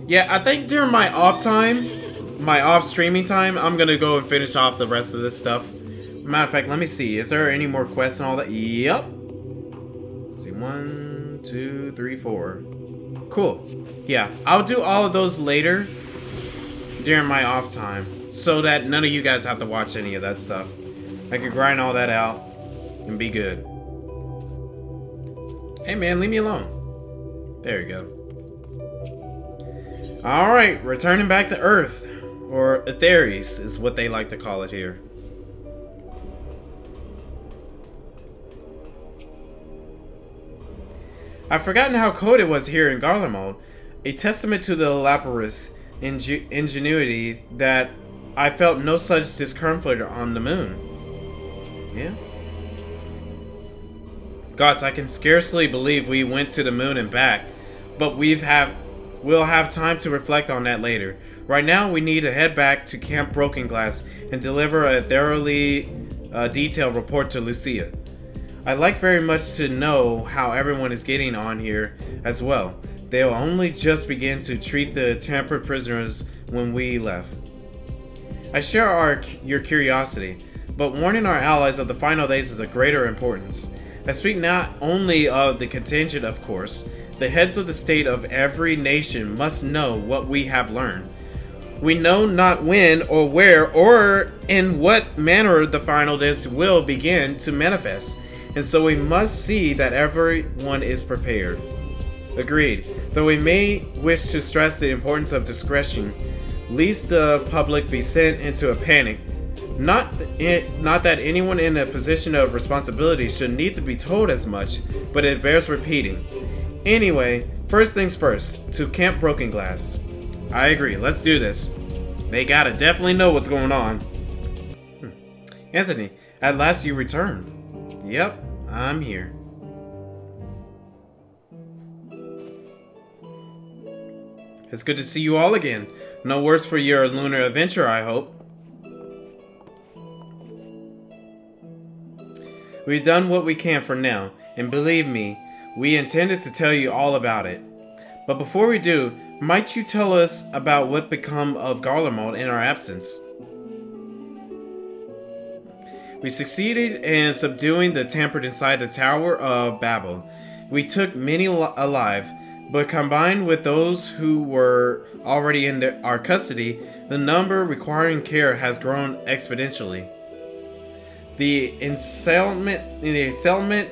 B: Yeah, I think during my off time, my off streaming time, I'm gonna go and finish off the rest of this stuff. Matter of fact, let me see. Is there any more quests and all that? Yep. Let's see, 1, 2, 3, 4. Cool. Yeah, I'll do all of those later during my off time, so that none of you guys have to watch any of that stuff. I can grind all that out and be good. Hey man, leave me alone. There you go. Alright, returning back to Earth. Or Atheres is what they like to call it here. I've forgotten how cold it was here in Garlamald. A testament to the Loporrits' ingenuity that I felt no such discomfort on the moon. Yeah. Gods, I can scarcely believe we went to the moon and back, but we'll have time to reflect on that later. Right now, we need to head back to Camp Broken Glass and deliver a thoroughly detailed report to Lucia. I'd like very much to know how everyone is getting on here as well. They'll only just begin to treat the tampered prisoners when we left. I share your curiosity, but warning our allies of the final days is of greater importance. I speak not only of the contingent, of course. The heads of the state of every nation must know what we have learned. We know not when or where or in what manner the final days will begin to manifest, and so we must see that everyone is prepared. Agreed. Though we may wish to stress the importance of discretion, lest the public be sent into a panic. Not that anyone in a position of responsibility should need to be told as much, but it bears repeating. Anyway, first things first, to Camp Broken Glass. I agree, let's do this. They gotta definitely know what's going on. Anthony, at last you return. Yep, I'm here. It's good to see you all again. No worse for your lunar adventure, I hope. We've done what we can for now, and believe me, we intended to tell you all about it. But before we do, might you tell us about what become of Garlamald in our absence? We succeeded in subduing the tampered inside the Tower of Babel. We took many alive, but combined with those who were already in our custody, the number requiring care has grown exponentially. The ensealment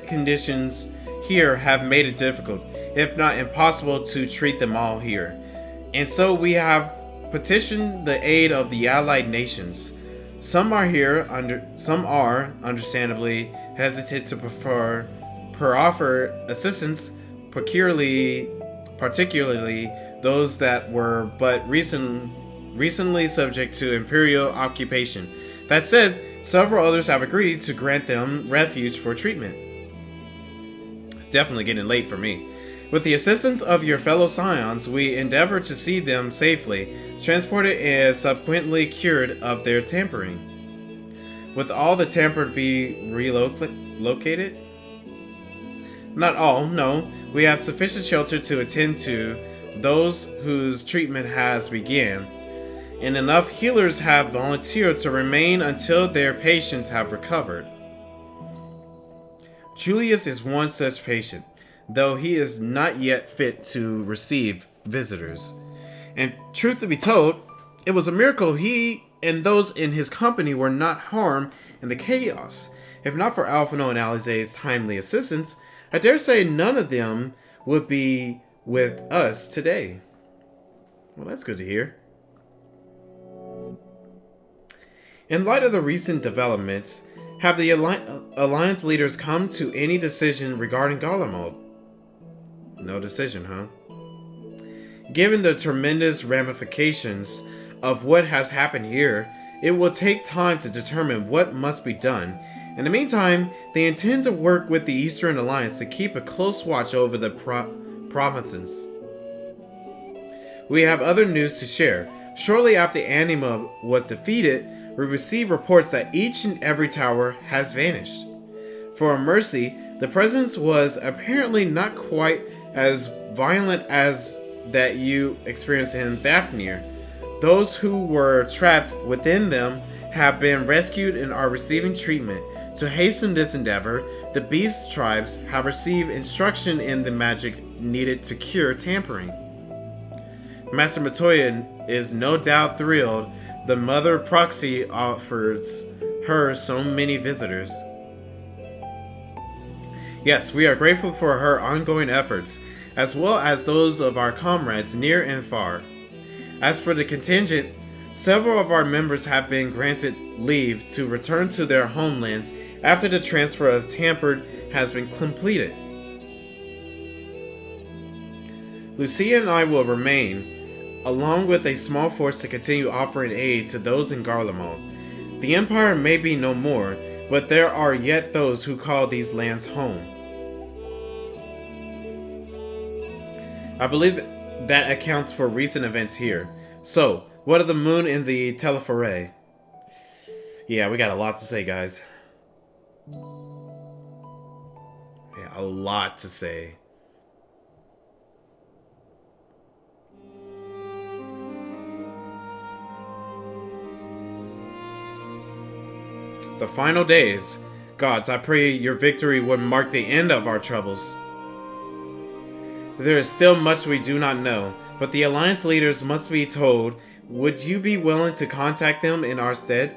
B: conditions here have made it difficult, if not impossible, to treat them all here. And so we have petitioned the aid of the allied nations. Some are understandably hesitant to offer assistance, particularly those that were but recently subject to imperial occupation. That said, several others have agreed to grant them refuge for treatment. It's definitely getting late for me. With the assistance of your fellow scions, we endeavor to see them safely, transported and subsequently cured of their tampering. Will all the tampered be relocated? Not all, no. We have sufficient shelter to attend to those whose treatment has begun, and enough healers have volunteered to remain until their patients have recovered. Julius is one such patient, though he is not yet fit to receive visitors. And truth to be told, it was a miracle he and those in his company were not harmed in the chaos. If not for Alphino and Alize's timely assistance, I dare say none of them would be with us today. Well, that's good to hear. In light of the recent developments, have the Alliance leaders come to any decision regarding Garlamald? No decision, huh? Given the tremendous ramifications of what has happened here, it will take time to determine what must be done. In the meantime, they intend to work with the Eastern Alliance to keep a close watch over the provinces. We have other news to share. Shortly after Anima was defeated, we received reports that each and every tower has vanished. For a mercy, the presence was apparently not quite as violent as that you experienced in Thafnir. Those who were trapped within them have been rescued and are receiving treatment. To hasten this endeavor, the beast tribes have received instruction in the magic needed to cure tampering. Master Matoya is no doubt thrilled the Mother Proxy offers her so many visitors. Yes, we are grateful for her ongoing efforts. as well as those of our comrades near and far. As for the contingent, several of our members have been granted leave to return to their homelands after the transfer of Tampered has been completed. Lucia and I will remain, along with a small force to continue offering aid to those in Garlamald. The Empire may be no more, but there are yet those who call these lands home. I believe that accounts for recent events here. So, what of the moon and the Telephore? Yeah, we got a lot to say, guys. Yeah, a lot to say. The final days. Gods, I pray your victory would mark the end of our troubles. There is still much we do not know, but the Alliance leaders must be told. Would you be willing to contact them in our stead?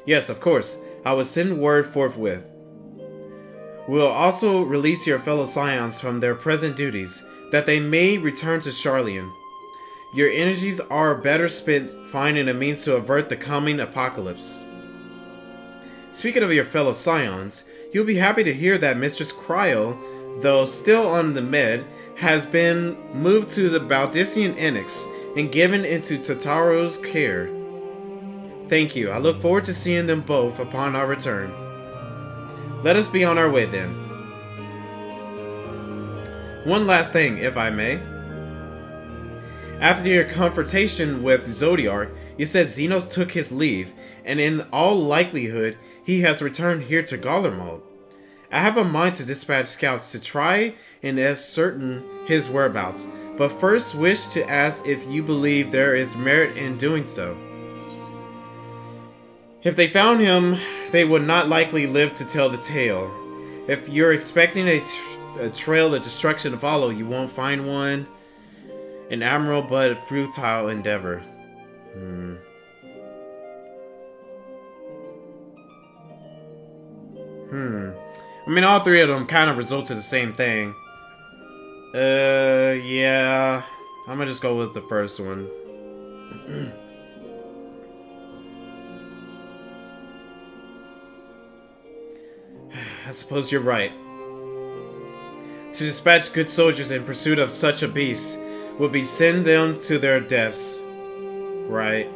B: Yes, of course. I will send word forthwith. We will also release your fellow Scions from their present duties, that they may return to Charlian. Your energies are better spent finding a means to avert the coming apocalypse. Speaking of your fellow Scions, you'll be happy to hear that Mistress Cryo, though still on the med, has been moved to the Baldician Enix and given into Tataro's care. Thank you. I look forward to seeing them both upon our return. Let us be on our way then. One last thing, if I may. After your confrontation with Zodiark, you said Xenos took his leave, and in all likelihood, he has returned here to Garlamald. I have a mind to dispatch scouts to try and ascertain his whereabouts, but first wish to ask if you believe there is merit in doing so. If they found him, they would not likely live to tell the tale. If you're expecting a trail of destruction to follow, you won't find one. An admirable but futile endeavor. I mean, all three of them kind of result to the same thing. Yeah. I'm gonna just go with the first one. I suppose you're right. To dispatch good soldiers in pursuit of such a beast would be send them to their deaths. Right.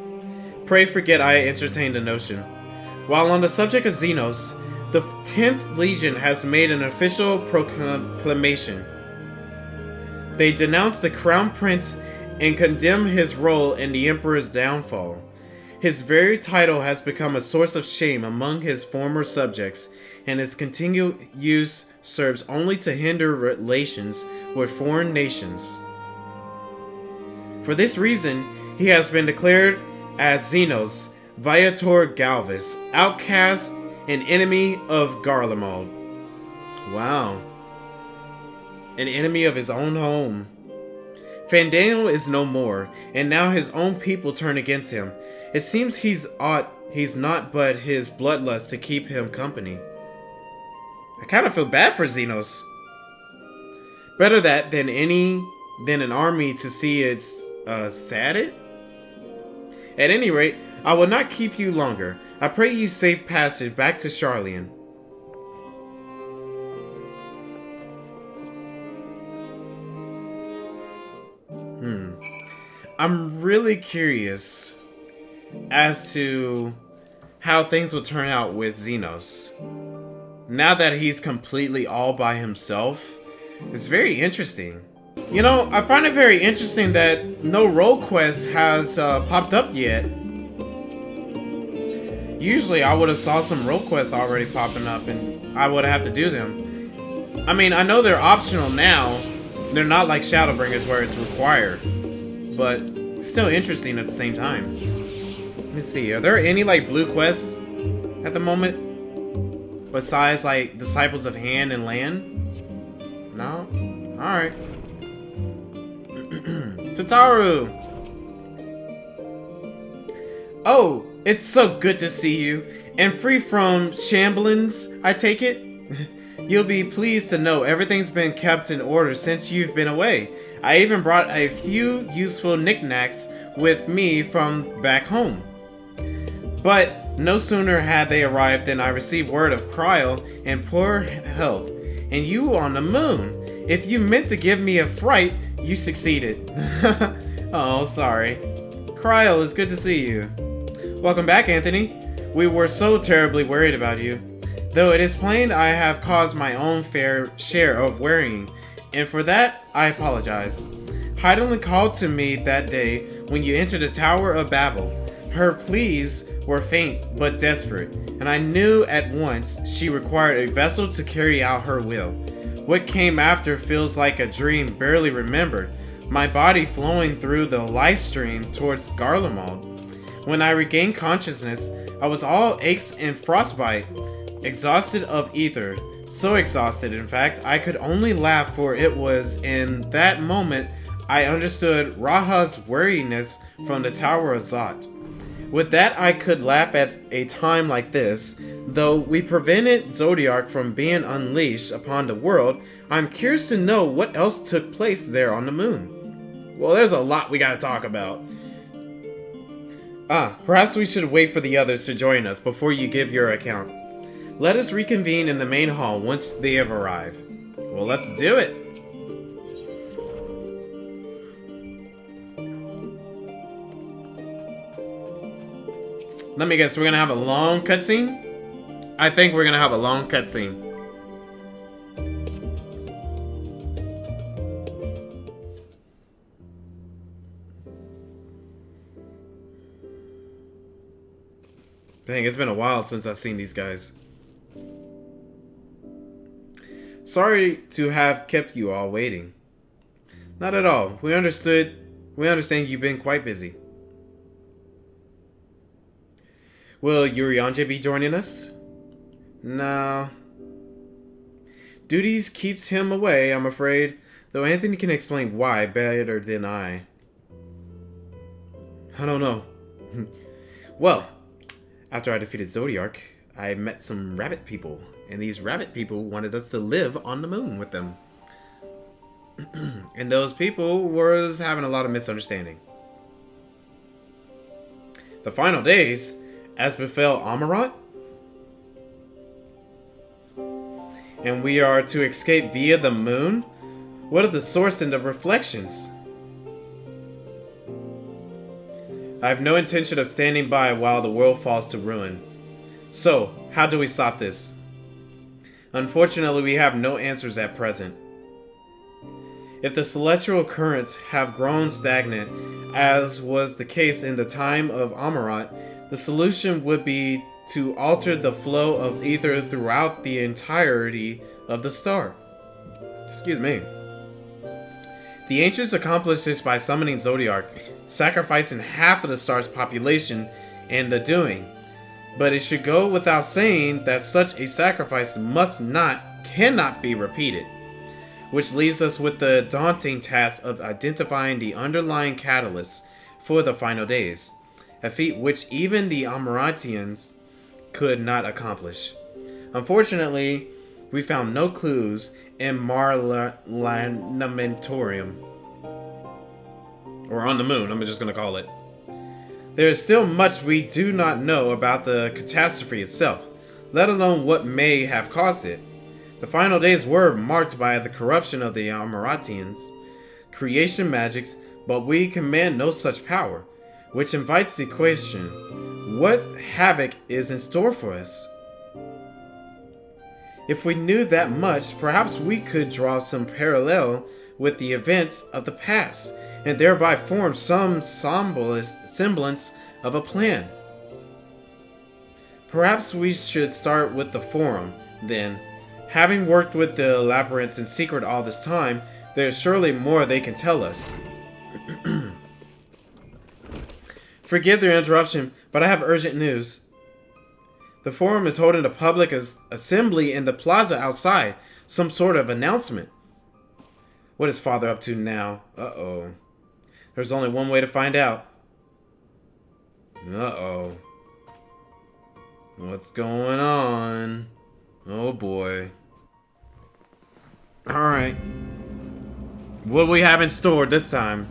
B: Pray forget I entertained the notion. While on the subject of Xenos, the 10th Legion has made an official proclamation. They denounce the Crown Prince and condemn his role in the Emperor's downfall. His very title has become a source of shame among his former subjects, and his continued use serves only to hinder relations with foreign nations. For this reason, he has been declared as Xenos, Viator Galvis, outcast and enemy of Garlamald. Wow. An enemy of his own home. Fandango is no more, and now his own people turn against him. It seems he's not but his bloodlust to keep him company. I kind of feel bad for Xenos. Better that than an army to see its sadded. At any rate, I will not keep you longer. I pray you safe passage back to Charlian. I'm really curious as to how things will turn out with Xenos. Now that he's completely all by himself, it's very interesting. You know, I find it very interesting that no role quest has popped up yet. Usually I would have saw some role quests already popping up and I would have to do them. I mean, I know they're optional now. They're not like Shadowbringers where it's required. But still interesting at the same time. Let me see, are there any like blue quests at the moment? Besides like Disciples of Hand and Land? No? Alright. Tataru! Oh, it's so good to see you. And free from shamblings, I take it? You'll be pleased to know everything's been kept in order since you've been away. I even brought a few useful knickknacks with me from back home. But no sooner had they arrived than I received word of Cryle in poor health, and you on the moon. If you meant to give me a fright, you succeeded. Oh, sorry. Cryle, it's good to see you. Welcome back, Anthony. We were so terribly worried about you. Though it is plain I have caused my own fair share of worrying, and for that I apologize. Heidelin called to me that day when you entered the Tower of Babel. Her pleas were faint but desperate, and I knew at once she required a vessel to carry out her will. What came after feels like a dream barely remembered, my body flowing through the life stream towards Garlamald. When I regained consciousness, I was all aches and frostbite, exhausted of ether. So exhausted, in fact, I could only laugh, for it was in that moment I understood Raha's weariness from the Tower of Zot. With that, I could laugh at a time like this. Though we prevented Zodiac from being unleashed upon the world, I'm curious to know what else took place there on the moon. Well, there's a lot we gotta talk about. Perhaps we should wait for the others to join us before you give your account. Let us reconvene in the main hall once they have arrived. Well, let's do it. Let me guess, we're gonna have a long cutscene? I think we're gonna have a long cutscene. Dang, it's been a while since I've seen these guys. Sorry to have kept you all waiting. Not at all. We understand you've been quite busy. Will Urianger be joining us? No. Duties keeps him away, I'm afraid. Though Anthony can explain why better than I. I don't know. Well, after I defeated Zodiac, I met some rabbit people. And these rabbit people wanted us to live on the moon with them. And those people was having a lot of misunderstanding. The final days, as befell Amarat, and we are to escape via the moon? What are the source and the reflections? I have no intention of standing by while the world falls to ruin. So, how do we stop this? Unfortunately, we have no answers at present. If the celestial currents have grown stagnant, as was the case in the time of Amarat, the solution would be to alter the flow of ether throughout the entirety of the star. Excuse me. The ancients accomplished this by summoning Zodiac, sacrificing half of the star's population in the doing. But it should go without saying that such a sacrifice cannot be repeated. Which leaves us with the daunting task of identifying the underlying catalysts for the final days. A feat which even the Amaratians could not accomplish. Unfortunately, we found no clues in Marlamentorium. Or on the moon, I'm just going to call it. There is still much we do not know about the catastrophe itself, let alone what may have caused it. The final days were marked by the corruption of the Amaratians, creation magics, but we command no such power, which invites the question, what havoc is in store for us? If we knew that much, perhaps we could draw some parallel with the events of the past, and thereby form some semblance of a plan. Perhaps we should start with the Forum, then. Having worked with the Loporrits in secret all this time, there's surely more they can tell us. Forgive the interruption, but I have urgent news. The Forum is holding a public assembly in the plaza outside. Some sort of announcement. What is Father up to now? Uh-oh. There's only one way to find out. Uh-oh. What's going on? Oh boy. Alright. What do we have in store this time?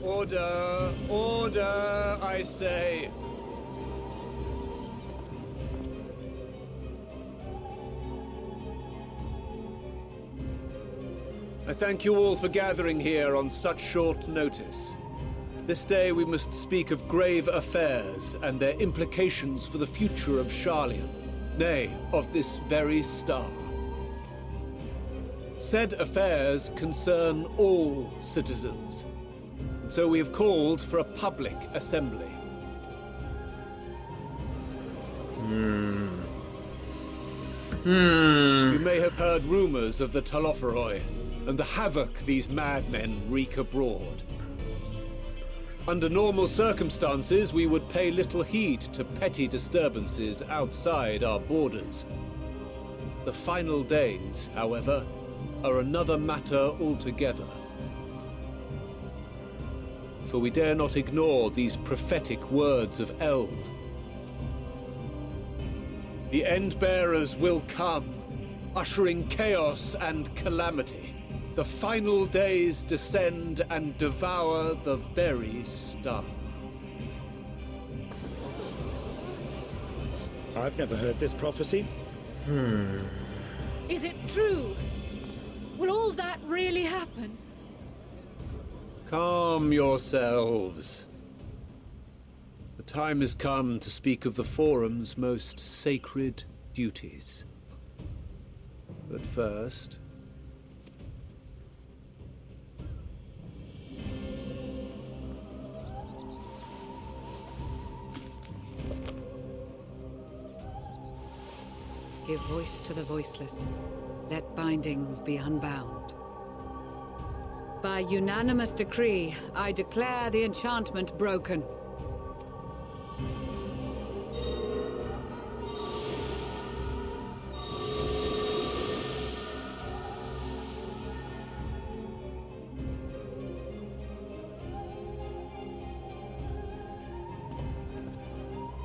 C: Order! Order, I say! I thank you all for gathering here on such short notice. This day we must speak of grave affairs and their implications for the future of Sharlayan, nay, of this very star. Said affairs concern all citizens, and so we have called for a public assembly. You may have heard rumors of the Loporrits and the havoc these madmen wreak abroad. Under normal circumstances, we would pay little heed to petty disturbances outside our borders. The final days, however, are another matter altogether. For we dare not ignore these prophetic words of Eld. The Endbearers will come, ushering chaos and calamity. The final days descend and devour the very star.
G: I've never heard this prophecy.
H: Is it true? Will all that really happen?
C: Calm yourselves. The time has come to speak of the Forum's most sacred duties. But first...
H: Give voice to the voiceless. Let bindings be unbound. By unanimous decree, I declare the enchantment broken.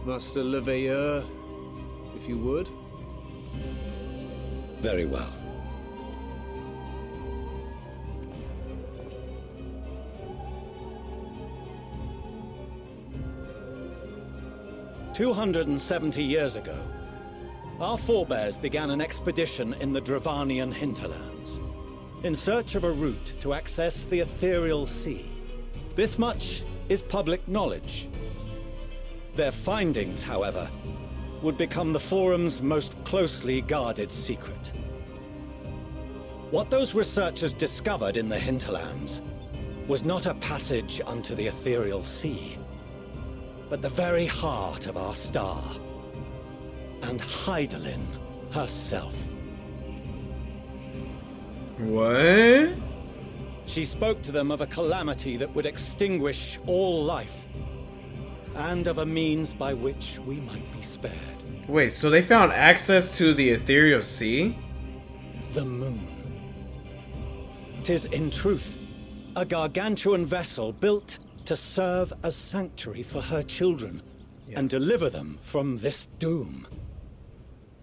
C: Master Leveilleur, if you would.
G: Very well. "270 years ago, our forebears began an expedition in the Dravanian hinterlands, in search of a route to access the ethereal sea. This much is public knowledge. Their findings, however, would become the Forum's most closely guarded secret. What those researchers discovered in the hinterlands was not a passage unto the ethereal sea, but the very heart of our star, and Hydaelyn herself.
B: What?
G: She spoke to them of a calamity that would extinguish all life, and of a means by which we might be spared.
B: Wait, so they found access to the ethereal sea?
G: The moon. 'Tis in truth a gargantuan vessel built to serve as sanctuary for her children and deliver them from this doom.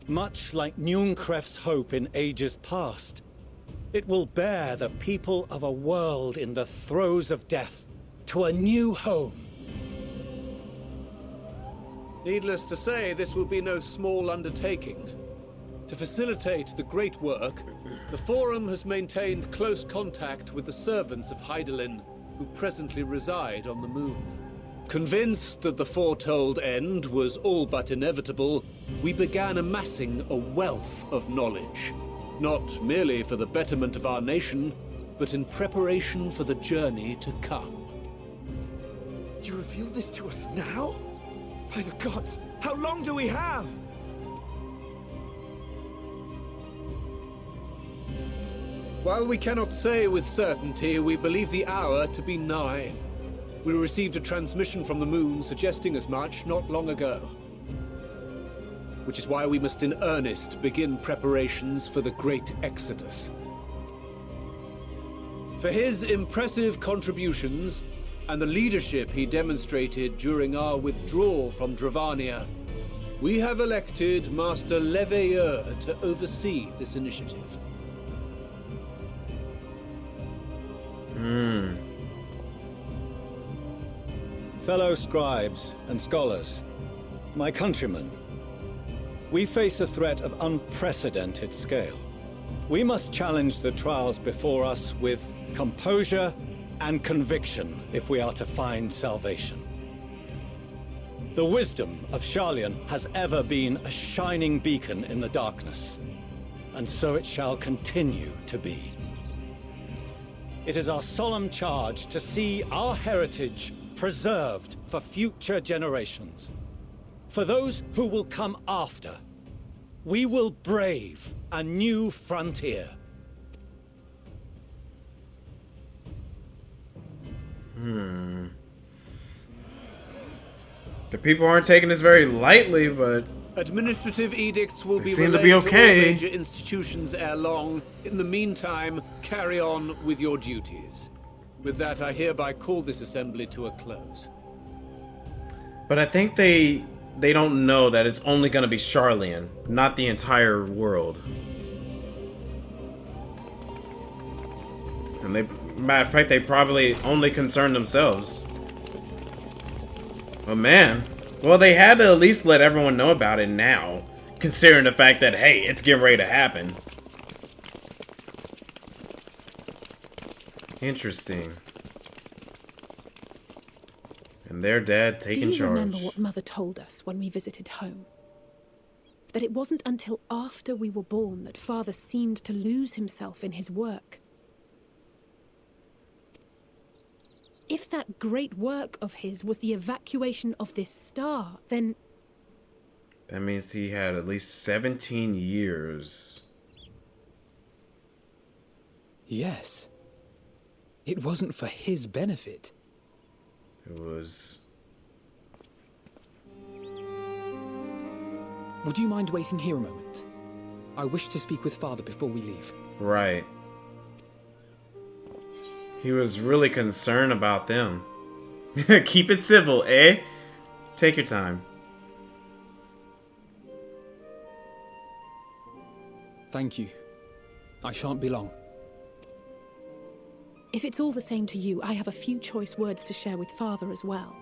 G: Much like Njunkref's hope in ages past, it will bear the people of a world in the throes of death to a new home.
C: Needless to say, this will be no small undertaking. To facilitate the great work, the Forum has maintained close contact with the servants of Hydaelyn, who presently reside on the moon. Convinced that the foretold end was all but inevitable, we began amassing a wealth of knowledge, not merely for the betterment of our nation, but in preparation for the journey to come.
I: You reveal this to us now? By the gods, how long do we have?
E: While we cannot say with certainty, we believe the hour to be nigh. We received a transmission from the moon suggesting as much not long ago. Which is why we must in earnest begin preparations for the Great Exodus. For his impressive contributions and the leadership he demonstrated during our withdrawal from Dravania, we have elected Master Leveilleur to oversee this initiative.
G: Fellow scribes and scholars, my countrymen, we face a threat of unprecedented scale. We must challenge the trials before us with composure and conviction if we are to find salvation. The wisdom of Sharlayan has ever been a shining beacon in the darkness, and so it shall continue to be. It is our solemn charge to see our heritage preserved for future generations. For those who will come after, we will brave a new frontier.
B: The people aren't taking this very lightly, but
E: Administrative edicts will be
B: seem
E: relayed
B: to be
E: to
B: okay.
E: all major institutions ere long. In the meantime, carry on with your duties. With that, I hereby call this assembly to a close.
B: I think they don't know that it's only going to be Sharlayan, not the entire world. And matter of fact, they probably only concern themselves. But man, well, they had to at least let everyone know about it now, considering the fact that, hey, it's getting ready to happen. Interesting. And their dad taking charge.
J: Do you remember what Mother told us when we visited home? That it wasn't until after we were born that Father seemed to lose himself in his work. If that great work of his was the evacuation of this star, then...
B: That means he had at least 17 years.
K: Yes. It wasn't for his benefit.
B: It was...
K: Would you mind waiting here a moment? I wish to speak with Father before we leave.
B: Right. He was really concerned about them. Keep it civil, eh? Take your time.
K: Thank you. I shan't be long.
J: If it's all the same to you, I have a few choice words to share with Father as well.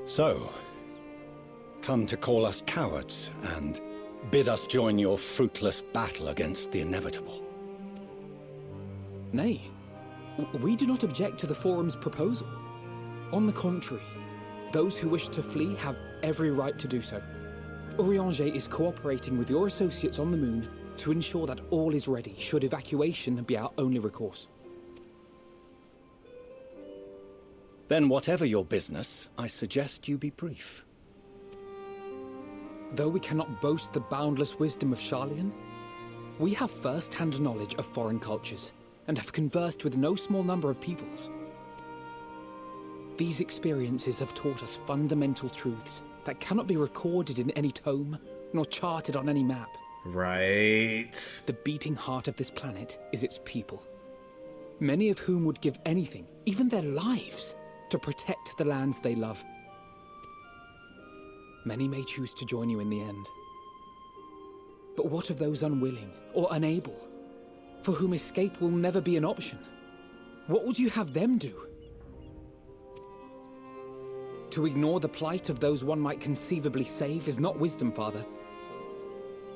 G: So, come to call us cowards and bid us join your fruitless battle against the inevitable.
K: Nay, we do not object to the Forum's proposal. On the contrary, those who wish to flee have every right to do so. Urianger is cooperating with your associates on the moon to ensure that all is ready should evacuation be our only recourse.
G: Then whatever your business, I suggest you be brief.
K: Though we cannot boast the boundless wisdom of Sharlayan, we have first-hand knowledge of foreign cultures and have conversed with no small number of peoples. These experiences have taught us fundamental truths that cannot be recorded in any tome, nor charted on any map.
B: Right.
K: The beating heart of this planet is its people, many of whom would give anything, even their lives, to protect the lands they love. Many may choose to join you in the end. But what of those unwilling or unable, for whom escape will never be an option? What would you have them do? To ignore the plight of those one might conceivably save is not wisdom, Father.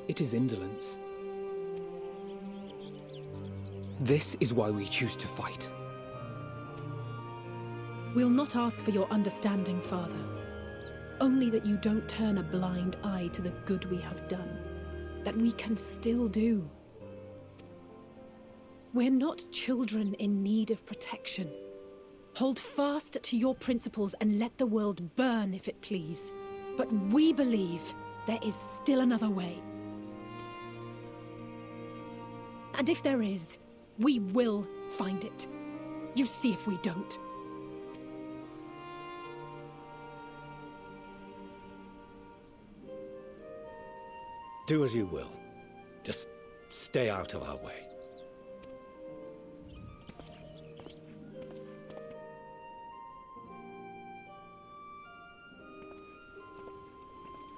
K: It is indolence. This is why we choose to fight.
J: We'll not ask for your understanding, Father. Only that you don't turn a blind eye to the good we have done. That we can still do. We're not children in need of protection. Hold fast to your principles and let the world burn if it please. But we believe there is still another way. And if there is, we will find it. You see if we don't.
C: Do as you will. Just stay out of our way.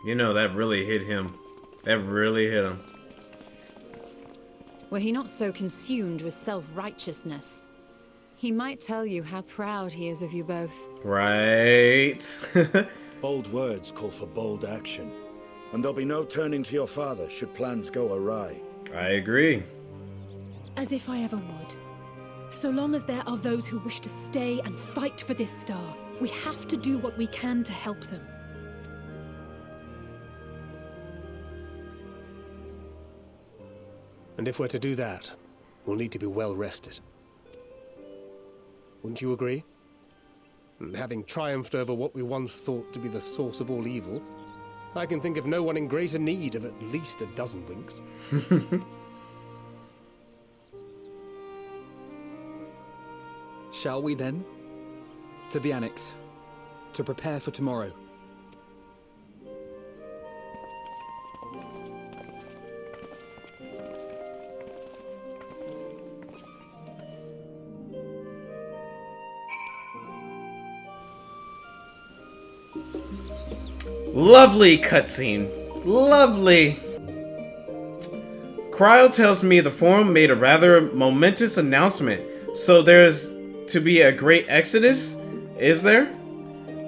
B: You know, that really hit him. That really hit him.
F: Were he not so consumed with self-righteousness, he might tell you how proud he is of you both.
B: Right.
L: Bold words call for bold action. And there'll be no turning to your father should plans go awry.
B: I agree.
J: As if I ever would. So long as there are those who wish to stay and fight for this star, we have to do what we can to help them.
E: And if we're to do that, we'll need to be well rested. Wouldn't you agree? And having triumphed over what we once thought to be the source of all evil, I can think of no one in greater need of at least a dozen winks.
K: Shall we then? To the Annex, to prepare for tomorrow.
B: Lovely cutscene. Lovely. Cryo tells me the forum made a rather momentous announcement. So there's to be a great exodus? Is there?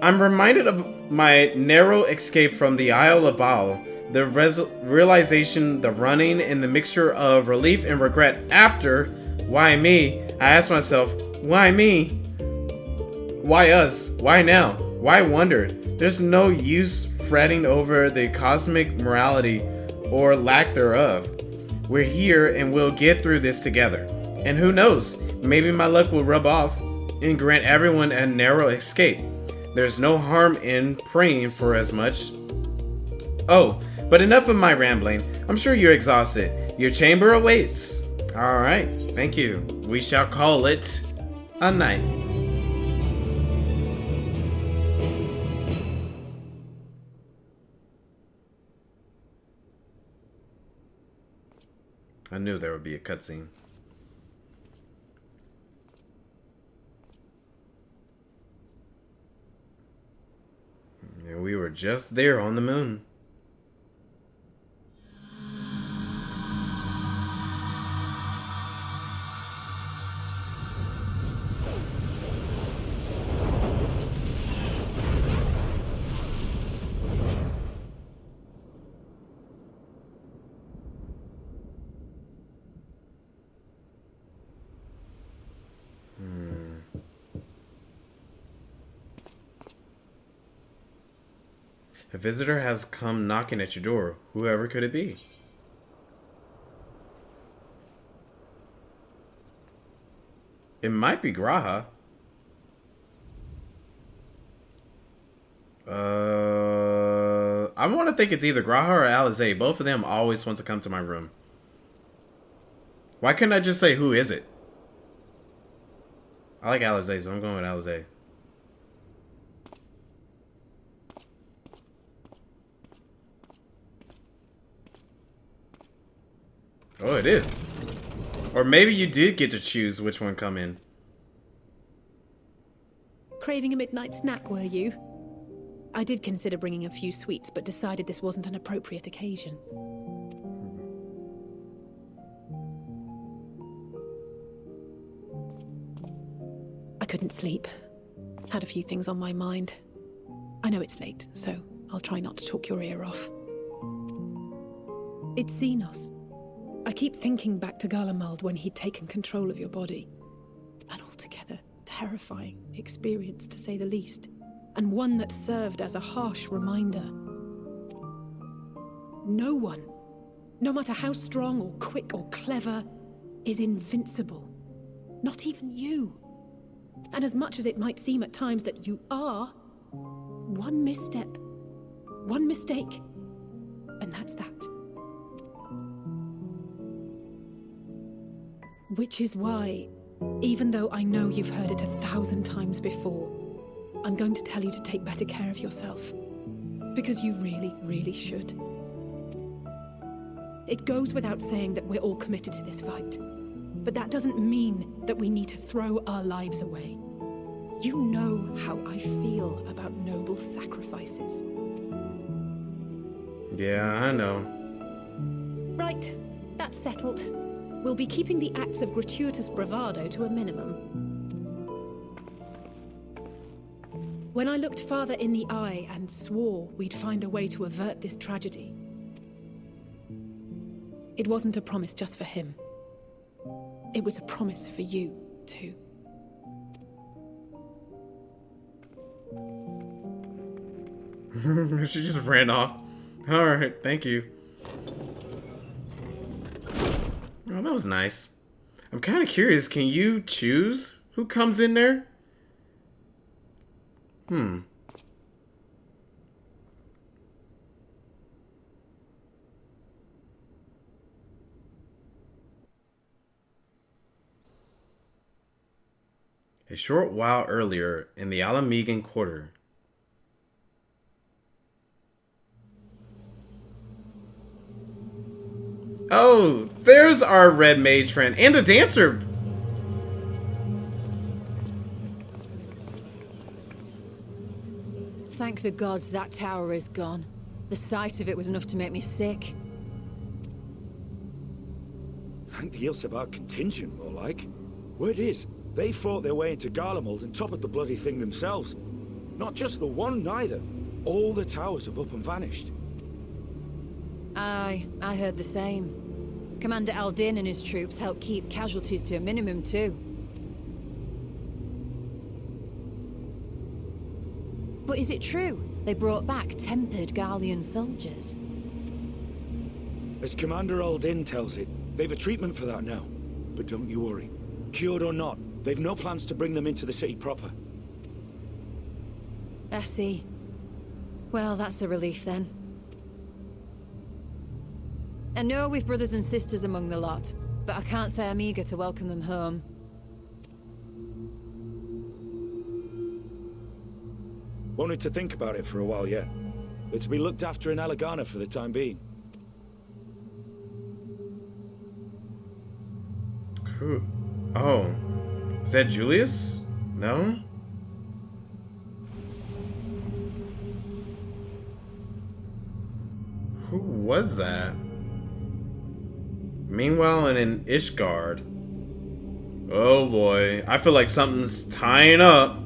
B: I'm reminded of my narrow escape from the Isle of Baal. The realization, the running, and the mixture of relief and regret after. Why me? I ask myself, why me? Why us? Why now? Why wonder? There's no use fretting over the cosmic morality or lack thereof. We're here and we'll get through this together. And who knows, maybe my luck will rub off and grant everyone a narrow escape. There's no harm in praying for as much. Oh, but enough of my rambling. I'm sure you're exhausted. Your chamber awaits. Alright, thank you. We shall call it a night. I knew there would be a cutscene. And we were just there on the moon. A visitor has come knocking at your door. Whoever could it be? It might be Graha. I want to think it's either Graha or Alizé. Both of them always want to come to my room. Why couldn't I just say, who is it? I like Alizé, so I'm going with Alizé. Oh, it is. Or maybe you did get to choose which one come in.
J: Craving a midnight snack, were you? I did consider bringing a few sweets, but decided this wasn't an appropriate occasion. I couldn't sleep. Had a few things on my mind. I know it's late, so I'll try not to talk your ear off. It's Xenos. I keep thinking back to Garlamald when he'd taken control of your body. An altogether terrifying experience, to say the least, and one that served as a harsh reminder. No one, no matter how strong or quick or clever, is invincible. Not even you. And as much as it might seem at times that you are, one misstep, one mistake, and that's that. Which is why, even though I know you've heard it 1,000 times before, I'm going to tell you to take better care of yourself. Because you really, really should. It goes without saying that we're all committed to this fight. But that doesn't mean that we need to throw our lives away. You know how I feel about noble sacrifices.
B: Yeah, I know.
J: Right, that's settled. We'll be keeping the acts of gratuitous bravado to a minimum. When I looked father in the eye and swore we'd find a way to avert this tragedy, it wasn't a promise just for him. It was a promise for you, too.
B: She just ran off. Alright, thank you. Oh, that was nice. I'm kind of curious, can you choose who comes in there? A short while earlier, in the Alamegan Quarter. Oh, there's our red mage friend and a dancer.
F: Thank the gods that tower is gone. The sight of it was enough to make me sick.
L: Thank the Ilsabar contingent, more like. Word is, they fought their way into Garlamald and toppled the bloody thing themselves. Not just the one, neither. All the towers have up and vanished.
F: Aye, I heard the same. Commander Aldin and his troops helped keep casualties to a minimum, too. But is it true they brought back tempered Garlean soldiers?
L: As Commander Aldin tells it, they've a treatment for that now. But don't you worry. Cured or not, they've no plans to bring them into the city proper.
F: I see. Well, that's a relief then. I know we've brothers and sisters among the lot, but I can't say I'm eager to welcome them home.
L: Wanted to think about it for a while yet. They're to be looked after in Alagana for the time being.
B: Who? Oh. Is that Julius? No? Who was that? Meanwhile, in Ishgard. Oh boy. I feel like something's tying up.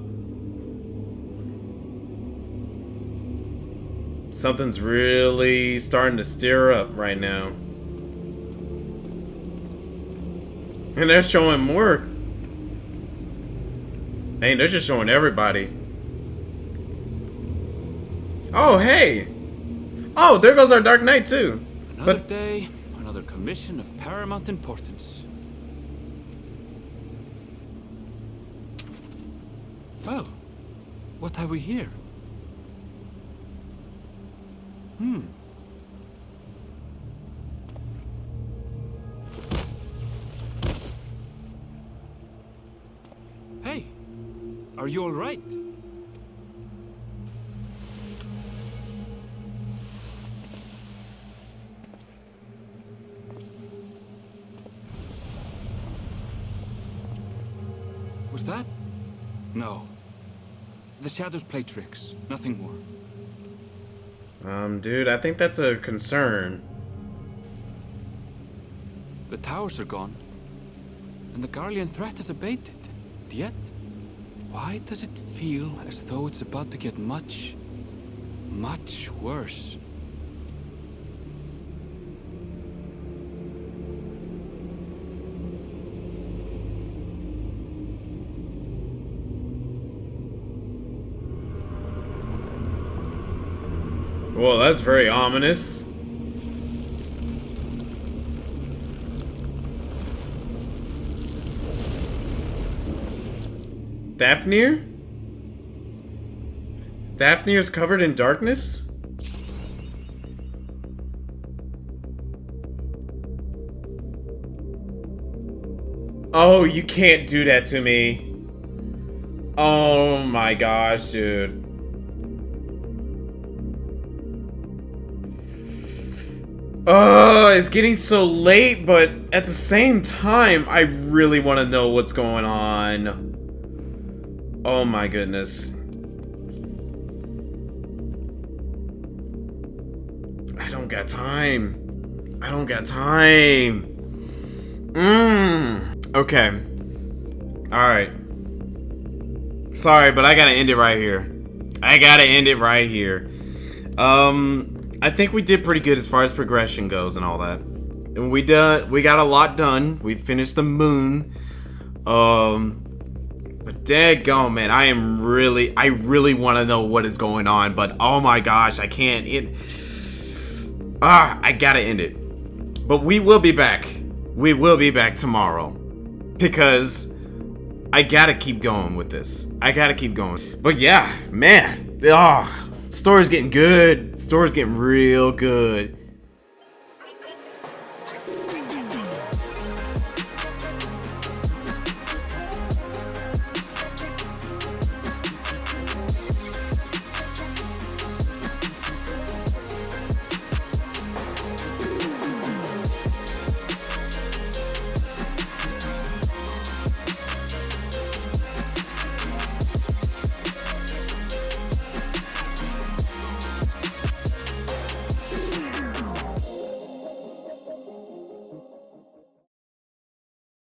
B: Something's really starting to stir up right now. And they're showing more. Dang, they're just showing everybody. Oh, hey! Oh, there goes our Dark Knight, too.
K: Another day, another commission of paramount importance. Well, what have we here? Hey, are you all right? Was that? No. The shadows play tricks, nothing more.
B: Dude, I think that's a concern.
K: The towers are gone, and the Garlean threat is abated. Yet, why does it feel as though it's about to get much, much worse?
B: Well, that's very ominous. Daphne? Daphne is covered in darkness? Oh, you can't do that to me. Oh my gosh, dude. It's getting so late, but at the same time, I really want to know what's going on. Oh my goodness. I don't got time. I don't got time. Okay. Alright. Sorry, but I gotta end it right here. I gotta end it right here. I think we did pretty good as far as progression goes and all that. And we got a lot done. We finished the moon. But daggone, man, I really want to know what is going on, but oh my gosh, I can't. I gotta end it. But we will be back. We will be back tomorrow. Because I gotta keep going with this. I gotta keep going. But yeah, man. Story's getting good. Story's getting real good.